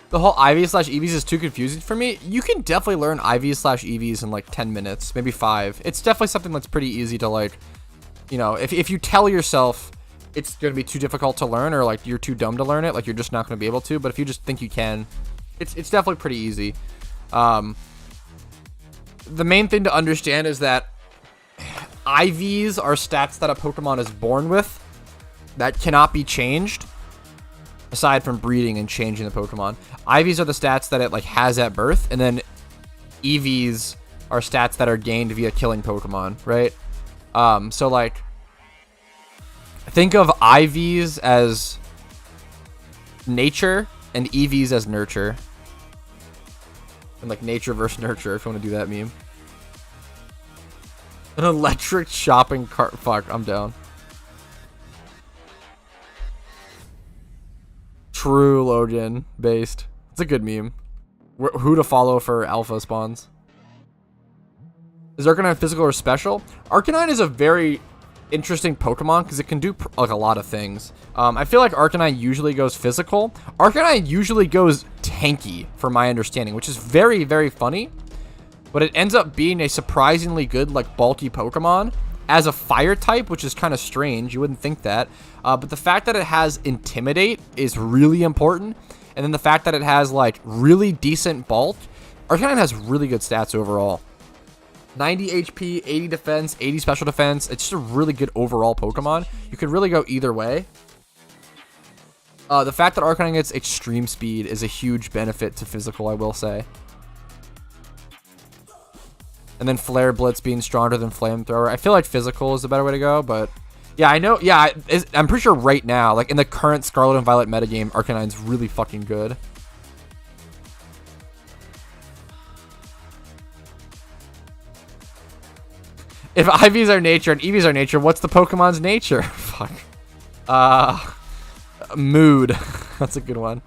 The whole IV/EVs is too confusing for me. You can definitely learn IV/EVs in like 10 minutes, maybe 5. It's definitely something that's pretty easy to like, you know, if you tell yourself it's going to be too difficult to learn or like you're too dumb to learn it, like you're just not going to be able to. But if you just think you can, it's definitely pretty easy. The main thing to understand is that IVs are stats that a Pokemon is born with that cannot be changed. Aside from breeding and changing the Pokemon, IVs are the stats that it like has at birth, and then EVs are stats that are gained via killing Pokemon, right? So like, think of IVs as nature and EVs as nurture, and like nature versus nurture. If you want to do that meme, an electric shopping cart. Fuck, I'm down. True Logan based. It's a good meme. Who to follow for alpha spawns? Is Arcanine physical or special? Arcanine is a very interesting Pokemon because it can do like a lot of things. I feel like Arcanine usually goes physical. Arcanine usually goes tanky, from my understanding, which is very, very funny. But it ends up being a surprisingly good, like, bulky Pokemon as a fire type, which is kind of strange. You wouldn't think that. But the fact that it has Intimidate is really important. And then the fact that it has, like, really decent bulk. Arcanine has really good stats overall. 90 HP, 80 defense, 80 special defense. It's just a really good overall Pokemon. You could really go either way. The fact that Arcanine gets extreme speed is a huge benefit to physical, I will say. And then Flare Blitz being stronger than Flamethrower. I feel like physical is the better way to go, but yeah, I know. Yeah, I'm pretty sure right now, like in the current Scarlet and Violet metagame, Arcanine's really fucking good. If IVs are nature and EVs are nature, what's the Pokemon's nature? Fuck. Mood. That's a good one.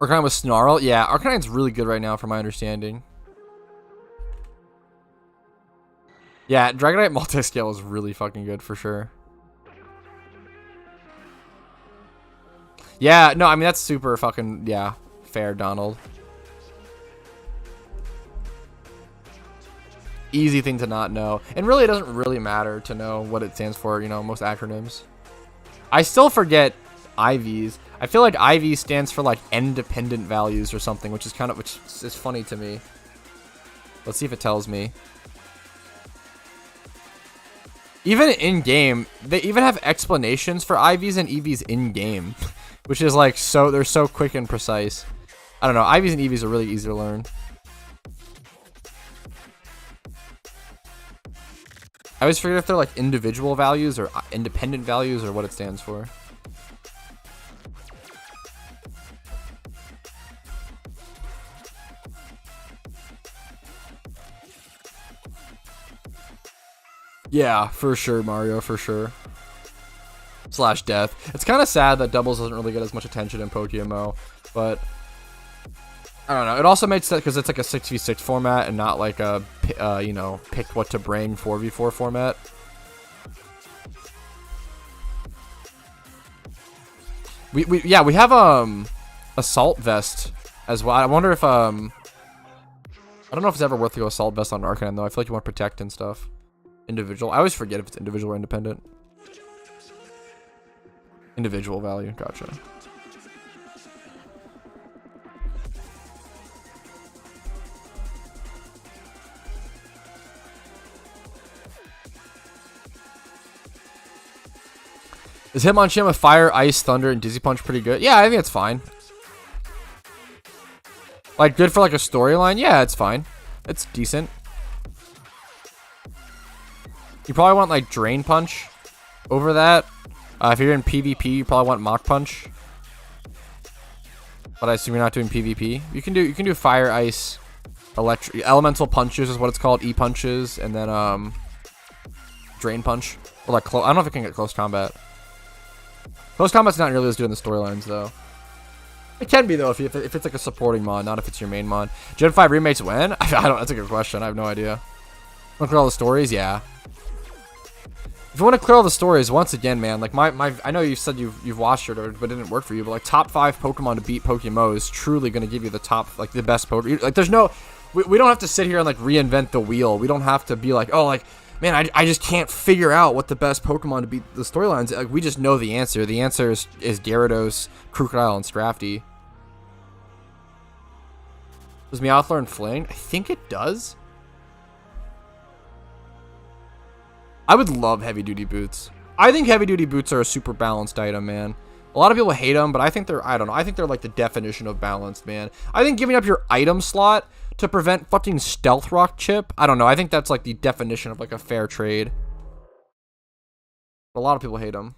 Arcanine with Snarl? Yeah, Arcanine's really good right now from my understanding. Yeah, Dragonite multi-scale is really fucking good for sure. Yeah, no, I mean, that's super fucking, yeah, fair, Donald. Easy thing to not know. And really, it doesn't really matter to know what it stands for, you know, most acronyms. I still forget IVs. I feel like IV stands for like independent values or something, which is funny to me. Let's see if it tells me. Even in game, they even have explanations for IVs and EVs in game, which is like they're so quick and precise. I don't know. IVs and EVs are really easy to learn. I always forget if they're like individual values or independent values or what it stands for. Yeah, for sure, Mario, for sure. Slash death. It's kind of sad that doubles doesn't really get as much attention in PokeMMO, but I don't know. It also makes sense because it's like a 6v6 format and not like a, you know, pick what to bring 4v4 format. We have assault vest as well. I wonder if I don't know if it's ever worth to go assault vest on Arcanine though. I feel like you want to protect and stuff. Individual. I always forget if it's individual or independent. Individual value. Gotcha. Is Hitmonchan with Fire, Ice, Thunder, and Dizzy Punch pretty good? Yeah, I think it's fine. Like, good for like a storyline? Yeah, it's fine. It's decent. You probably want like Drain Punch over that. If you're in PvP, you probably want Mach Punch. But I assume you're not doing PvP. You can do Fire, Ice, Elemental Punches is what it's called, E Punches, and then Drain Punch. Or like I don't know if it can get close combat. Close combat's not nearly as good in the storylines though. It can be though if it's like a supporting mod, not if it's your main mod. Gen 5 remakes when? I don't. That's a good question. I have no idea. Want to clear all the stories? Yeah. If you want to clear all the stories, once again, man, like I know you said you've watched it, but it didn't work for you. But like top 5 Pokemon to beat PokeMMO is truly going to give you the top, like the best Pokemon. Like there's no, we don't have to sit here and like reinvent the wheel. We don't have to be like, oh, like man, I just can't figure out what the best Pokemon to beat the storylines. Like we just know the answer. The answer is Gyarados, Crocodile, and Scrafty. Does Meowth learn Fling? I think it does. I would love heavy duty boots. I think heavy duty boots are a super balanced item, man. A lot of people hate them, but I think they're, I don't know. I think they're like the definition of balanced, man. I think giving up your item slot to prevent fucking Stealth Rock Chip, I don't know. I think that's like the definition of like a fair trade. A lot of people hate them.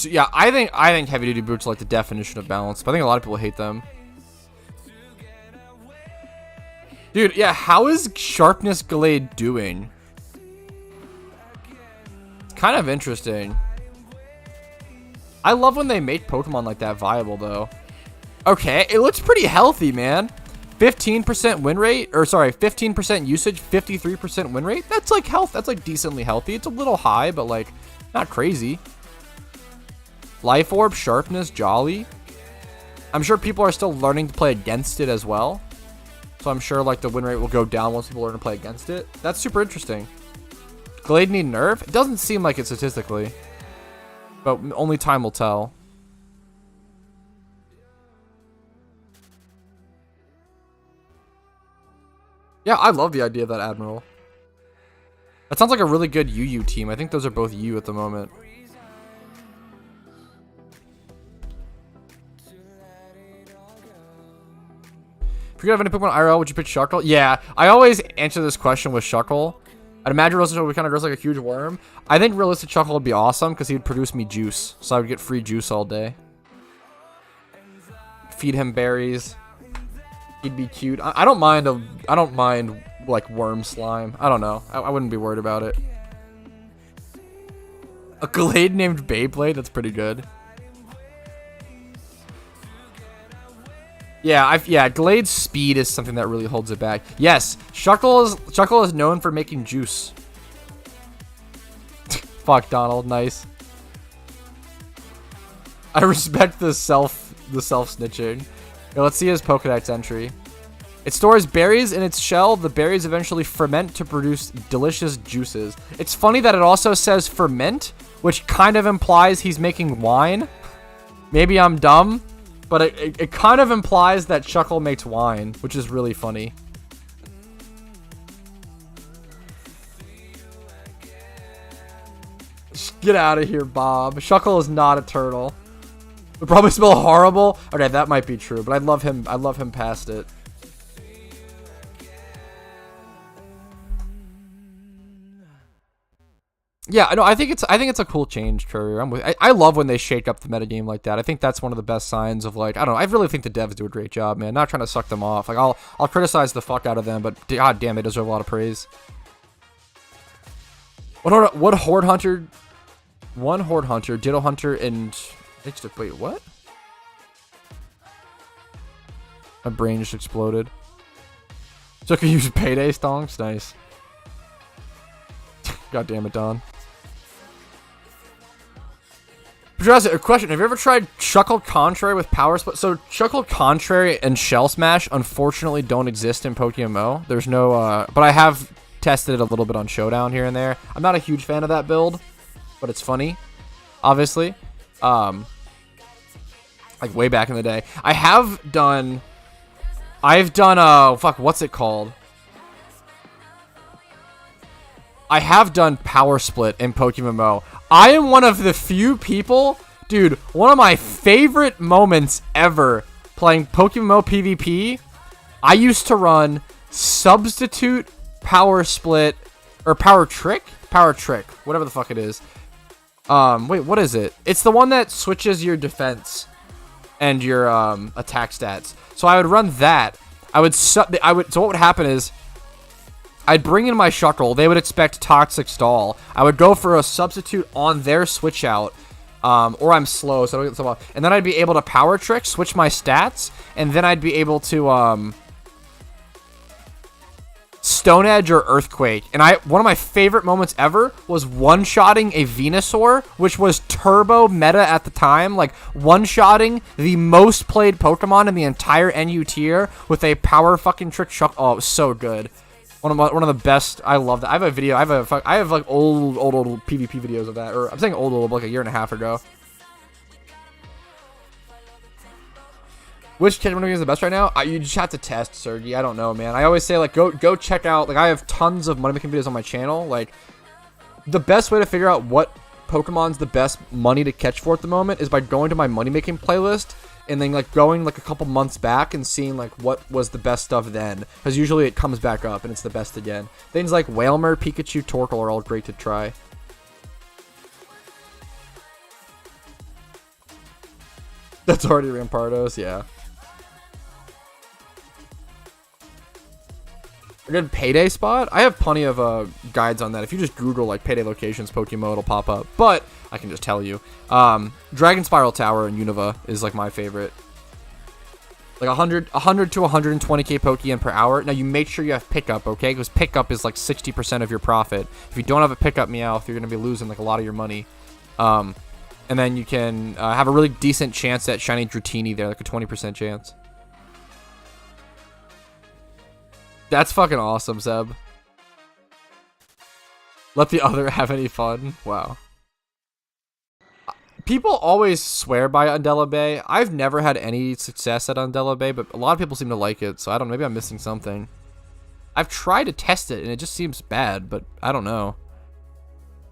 Yeah, I think heavy duty boots are like the definition of balance, but I think a lot of people hate them. Dude, yeah, how is Sharpness Gallade doing? Kind of interesting. I love when they make Pokemon like that viable though. Okay, it looks pretty healthy, man. 15% win rate, or sorry, 15% usage, 53% win rate. That's like health. That's like decently healthy. It's a little high, but like not crazy. Life Orb, Sharpness, Jolly. I'm sure people are still learning to play against it as well. So so I'm sure like the win rate will go down once people learn to play against it. That's super interesting. Glade need nerf? It doesn't seem like it statistically, but only time will tell. Yeah, I love the idea of that Admiral. That sounds like a really good UU team. I think those are both U at the moment. If you could have any Pokemon IRL, would you pick Shuckle? Yeah, I always answer this question with Shuckle. I'd imagine realistic Shuckle would kind of dress like a huge worm. I think realistic Shuckle would be awesome because he would produce me juice, so I would get free juice all day. Feed him berries. He'd be cute. I don't mind like worm slime. I don't know. I wouldn't be worried about it. A Glade named Beyblade. That's pretty good. Yeah, Glade's speed is something that really holds it back. Yes, Shuckle is known for making juice. Fuck Donald, nice. I respect the self snitching. Yeah, let's see his Pokedex entry. It stores berries in its shell. The berries eventually ferment to produce delicious juices. It's funny that it also says ferment, which kind of implies he's making wine. Maybe I'm dumb, but it kind of implies that Shuckle makes wine, which is really funny. Get out of here, Bob. Shuckle is not a turtle. Would probably smell horrible. Okay, that might be true, but I love him past it. Yeah, no, I think it's a cool change, Courier. I love when they shake up the metagame like that. I think that's one of the best signs of like, I don't know, I really think the devs do a great job, man. Not trying to suck them off. Like I'll criticize the fuck out of them, but god damn, they deserve a lot of praise. What Horde Hunter? One Horde Hunter, Ditto Hunter, and wait, what? My brain just exploded. So I can use payday stonks? Nice. God damn it, Don. A question. Have you ever tried Shuckle Contrary with Power Split? So Shuckle Contrary and Shell Smash unfortunately don't exist in PokeMMO. There's no, but I have tested it a little bit on Showdown here and there. I'm not a huge fan of that build, but it's funny, obviously. Like way back in the day. I've done, fuck, what's it called? I have done Power Split in PokeMMO. I am one of the few people, dude, one of my favorite moments ever playing PokeMMO PvP. I used to run Substitute Power Split, or Power Trick, whatever the fuck it is. Wait, what is it? It's the one that switches your defense and your attack stats. So I would run that. So what would happen is, I'd bring in my Shuckle. They would expect Toxic Stall. I would go for a substitute on their switch out. Or I'm slow, so I don't get so off. And then I'd be able to Power Trick, switch my stats, and then I'd be able to Stone Edge or Earthquake. And one of my favorite moments ever was one-shotting a Venusaur, which was turbo meta at the time. Like, one-shotting the most played Pokemon in the entire NU tier with a Power fucking Trick Shuckle. Oh, it was so good. One of the best. I love that. I have a video. I have like old PvP videos of that. Or I'm saying old, like a year and a half ago. Which catch is the best right now? You just have to test, Sergi. I don't know, man. I always say like go check out. Like I have tons of money making videos on my channel. Like the best way to figure out what Pokemon's the best money to catch for at the moment is by going to my money making playlist. And then like going like a couple months back and seeing like what was the best stuff then, because usually it comes back up and it's the best again. Things like Wailmer, Pikachu, Torkoal are all great to try. That's already Rampardos, yeah. A good payday spot? I have plenty of guides on that. If you just Google like payday locations Pokemon, it'll pop up. But I can just tell you, Dragon Spiral Tower in Unova is like my favorite. Like 100 to 120k Pokeyen per hour. Now you make sure you have pickup, okay? Because pickup is like 60% of your profit. If you don't have a pickup Meowth, you're gonna be losing like a lot of your money. And then you can have a really decent chance at shiny Dratini there, like a 20% chance. That's fucking awesome, Seb. Let the other have any fun. Wow. People always swear by Undella Bay. I've never had any success at Undella Bay, but a lot of people seem to like it, so I don't know. Maybe I'm missing something. I've tried to test it, and it just seems bad, but I don't know.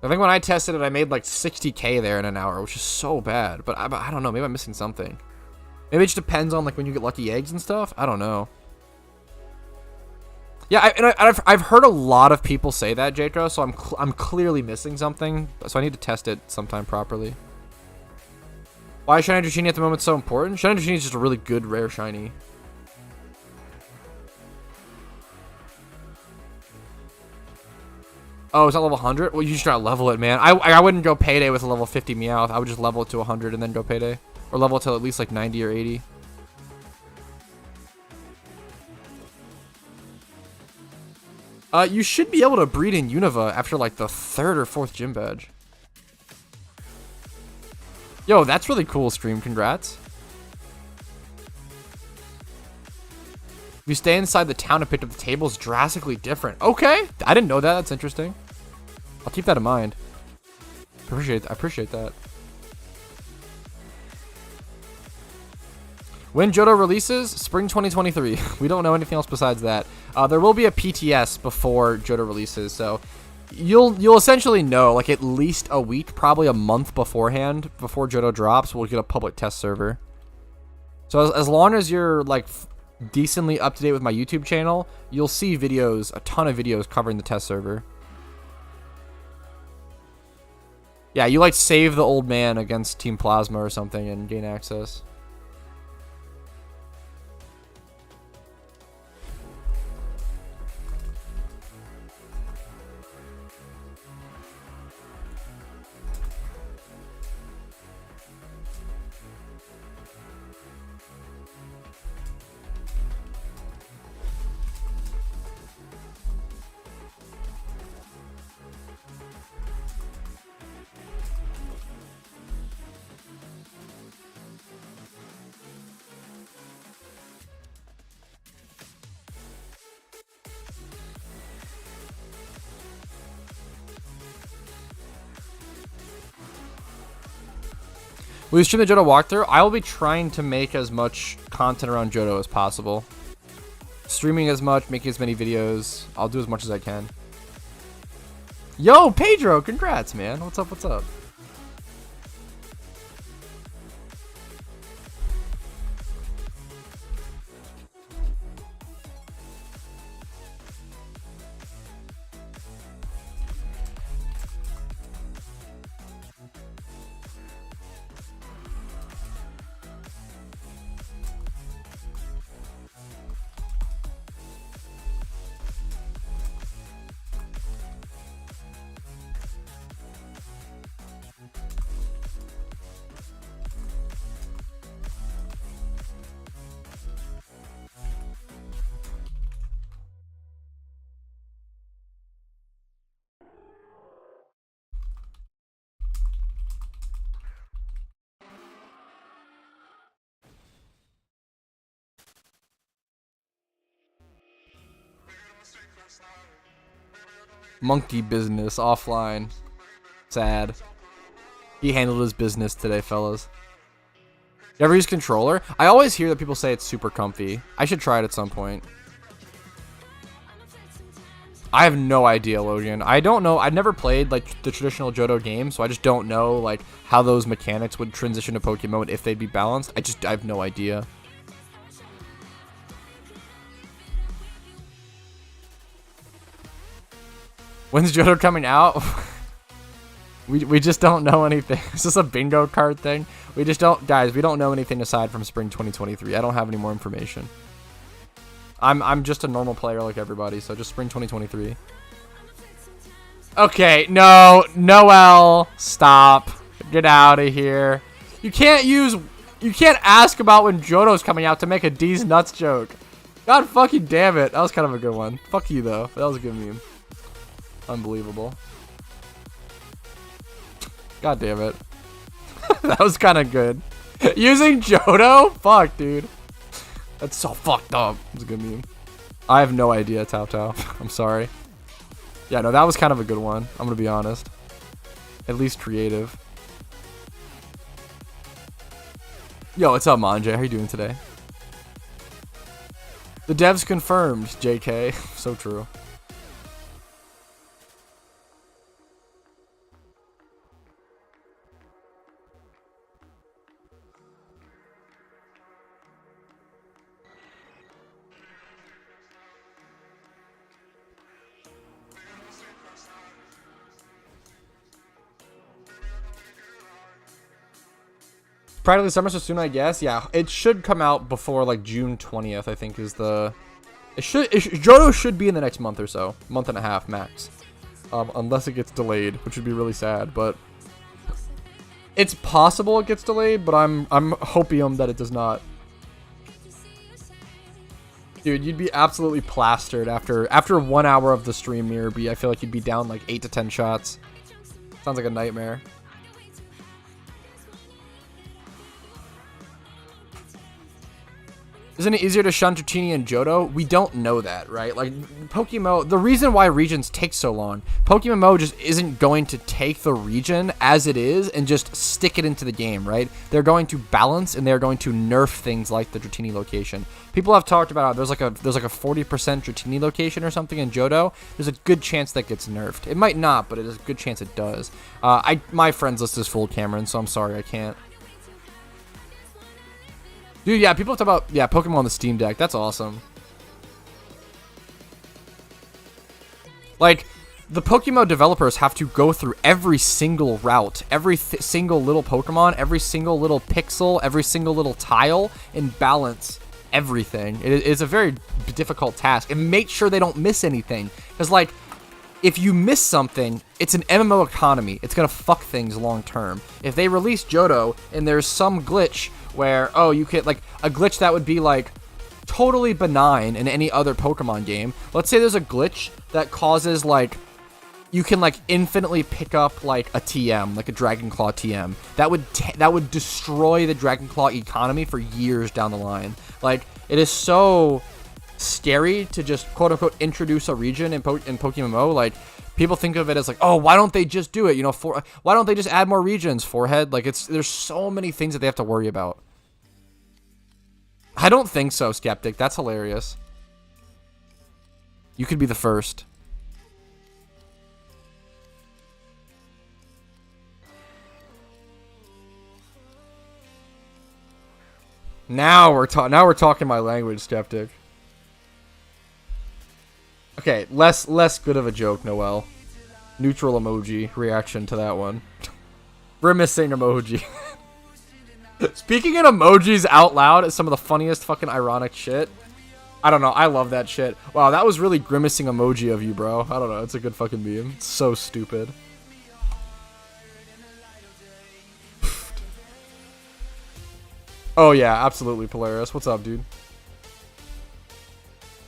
I think when I tested it, I made like 60k there in an hour, which is so bad. But I don't know. Maybe I'm missing something. Maybe it just depends on like when you get lucky eggs and stuff. I don't know. Yeah, I've heard a lot of people say that, Johto, so I'm clearly missing something. So I need to test it sometime properly. Why is Shiny Dratini at the moment so important? Shiny Dratini is just a really good rare shiny. Oh, is that level 100? Well, you just gotta level it, man. I wouldn't go Payday with a level 50 Meowth. I would just level it to 100 and then go Payday. Or level it to at least like 90 or 80. You should be able to breed in Unova after like the 3rd or 4th gym badge. Yo, that's really cool, stream. Congrats. If you stay inside the town and pick up the tables, drastically different. Okay, I didn't know that. That's interesting. I'll keep that in mind. I appreciate that. When Johto releases, spring 2023. We don't know anything else besides that. There will be a PTS before Johto releases, so you'll essentially know like at least a week, probably a month beforehand, before Johto drops. We'll get a public test server. So as long as you're like decently up to date with my YouTube channel, you'll see videos, a ton of videos covering the test server. Yeah, you like save the old man against Team Plasma or something and gain access. Will you stream the Johto walkthrough? I will be trying to make as much content around Johto as possible. Streaming as much, making as many videos. I'll do as much as I can. Yo, Pedro, congrats, man. What's up, what's up? Monkey business offline. Sad. He handled his business today, fellas. You ever use controller? I always hear that people say it's super comfy. I should try it at some point. I have no idea, Logan. I don't know. I've never played like the traditional Johto game, so I just don't know like how those mechanics would transition to Pokemon if they'd be balanced. I have no idea. When's Johto coming out? we just don't know anything. Is this a bingo card thing? We just don't, guys. We don't know anything aside from spring 2023. I don't have any more information. I'm just a normal player like everybody, so just spring 2023. Okay, no, Noel, stop, get out of here. You can't ask about when Johto's coming out to make a D's nuts joke. God fucking damn it. That was kind of a good one. Fuck you though. That was a good meme. Unbelievable. God damn it. That was kind of good. Using Johto? Fuck, dude. That's so fucked up. It's a good meme. I have no idea, Tao Tao. I'm sorry. Yeah, no, that was kind of a good one. I'm gonna be honest. At least creative. Yo, what's up, Manje? How you doing today? The devs confirmed, JK. So true. Practically summer so soon, I guess. Yeah, it should come out before like June 20th, I think is the... Johto should be in the next month or so. Month and a half, max. Unless it gets delayed, which would be really sad, but... It's possible it gets delayed, but I'm hopium that it does not. Dude, you'd be absolutely plastered after 1 hour of the stream near B. I feel like you'd be down like 8 to 10 shots. Sounds like a nightmare. Isn't it easier to shun Dratini and Johto? We don't know that, right? Like, PokeMMO, the reason why regions take so long, PokeMMO just isn't going to take the region as it is and just stick it into the game, right? They're going to balance and they're going to nerf things like the Dratini location. People have talked about there's like a 40% Dratini location or something in Johto. There's a good chance that gets nerfed. It might not, but there's a good chance it does. My friends list is full, Cameron, so I'm sorry I can't. Dude, yeah, people talk about, yeah, Pokemon on the Steam Deck. That's awesome. Like, the PokeMMO developers have to go through every single route, every single little Pokemon, every single little pixel, every single little tile, and balance everything. It's a very difficult task. And make sure they don't miss anything. Because, like, if you miss something, it's an MMO economy. It's going to fuck things long term. If they release Johto and there's some glitch where, oh, you could, like, a glitch that would be, like, totally benign in any other Pokemon game. Let's say there's a glitch that causes, like, you can, like, infinitely pick up, like, a TM, like a Dragon Claw TM. That would destroy the Dragon Claw economy for years down the line. Like, it is so scary to just, quote-unquote, introduce a region in PokeMMO. Like, people think of it as like, oh, why don't they just do it? You know, why don't they just add more regions? Forehead, like, there's so many things that they have to worry about. I don't think so, Skeptic. That's hilarious. You could be the first. Now we're talking my language, Skeptic. Okay, less good of a joke, Noel. Neutral emoji reaction to that one. Grimacing emoji. Speaking in emojis out loud is some of the funniest fucking ironic shit. I don't know. I love that shit. Wow, that was really grimacing emoji of you, bro. I don't know. It's a good fucking meme. It's so stupid. Oh, yeah. Absolutely, Polaris. What's up, dude?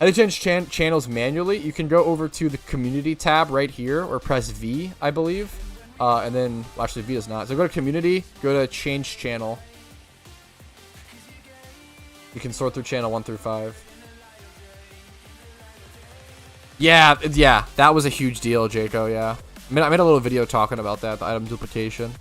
How do you change channels manually? You can go over to the community tab right here or press V, I believe. And then, well, actually, V is not. So go to community, go to change channel. You can sort through channel 1 through 5. Yeah, that was a huge deal, Jaco, yeah. I made a little video talking about that, the item duplication.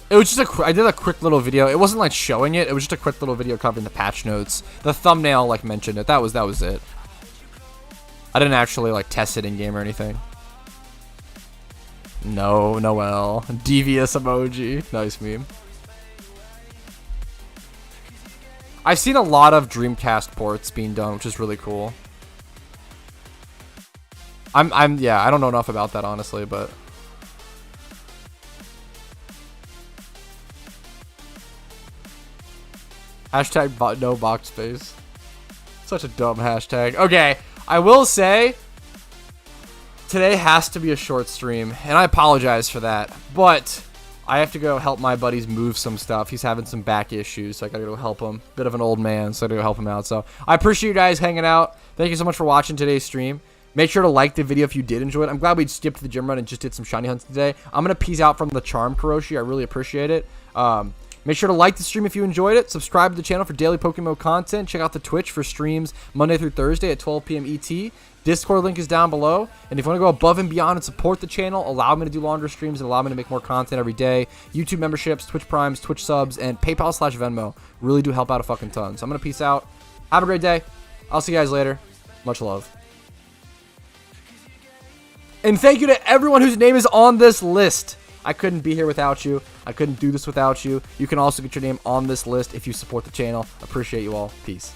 It was just I did a quick little video. It wasn't like showing it. It was just a quick little video covering the patch notes. The thumbnail like mentioned it. That was it. I didn't actually like test it in game or anything. No, Noel. Devious emoji. Nice meme. I've seen a lot of Dreamcast ports being done, which is really cool. Yeah, I don't know enough about that honestly, but hashtag no box space. Such a dumb hashtag. Okay, I will say today has to be a short stream, and I apologize for that. But I have to go help my buddies move some stuff. He's having some back issues, so I gotta go help him. Bit of an old man, so I gotta go help him out. So I appreciate you guys hanging out. Thank you so much for watching today's stream. Make sure to like the video if you did enjoy it. I'm glad we skipped the gym run and just did some shiny hunts today. I'm gonna peace out from the Charm Karoshi. I really appreciate it. Make sure to like the stream if you enjoyed it. Subscribe to the channel for daily PokeMMO content. Check out the Twitch for streams Monday through Thursday at 12 p.m. ET. Discord link is down below. And if you want to go above and beyond and support the channel, allow me to do longer streams and allow me to make more content every day. YouTube memberships, Twitch Primes, Twitch subs, and PayPal/Venmo really do help out a fucking ton. So I'm going to peace out. Have a great day. I'll see you guys later. Much love. And thank you to everyone whose name is on this list. I couldn't be here without you. I couldn't do this without you. You can also get your name on this list if you support the channel. Appreciate you all. Peace.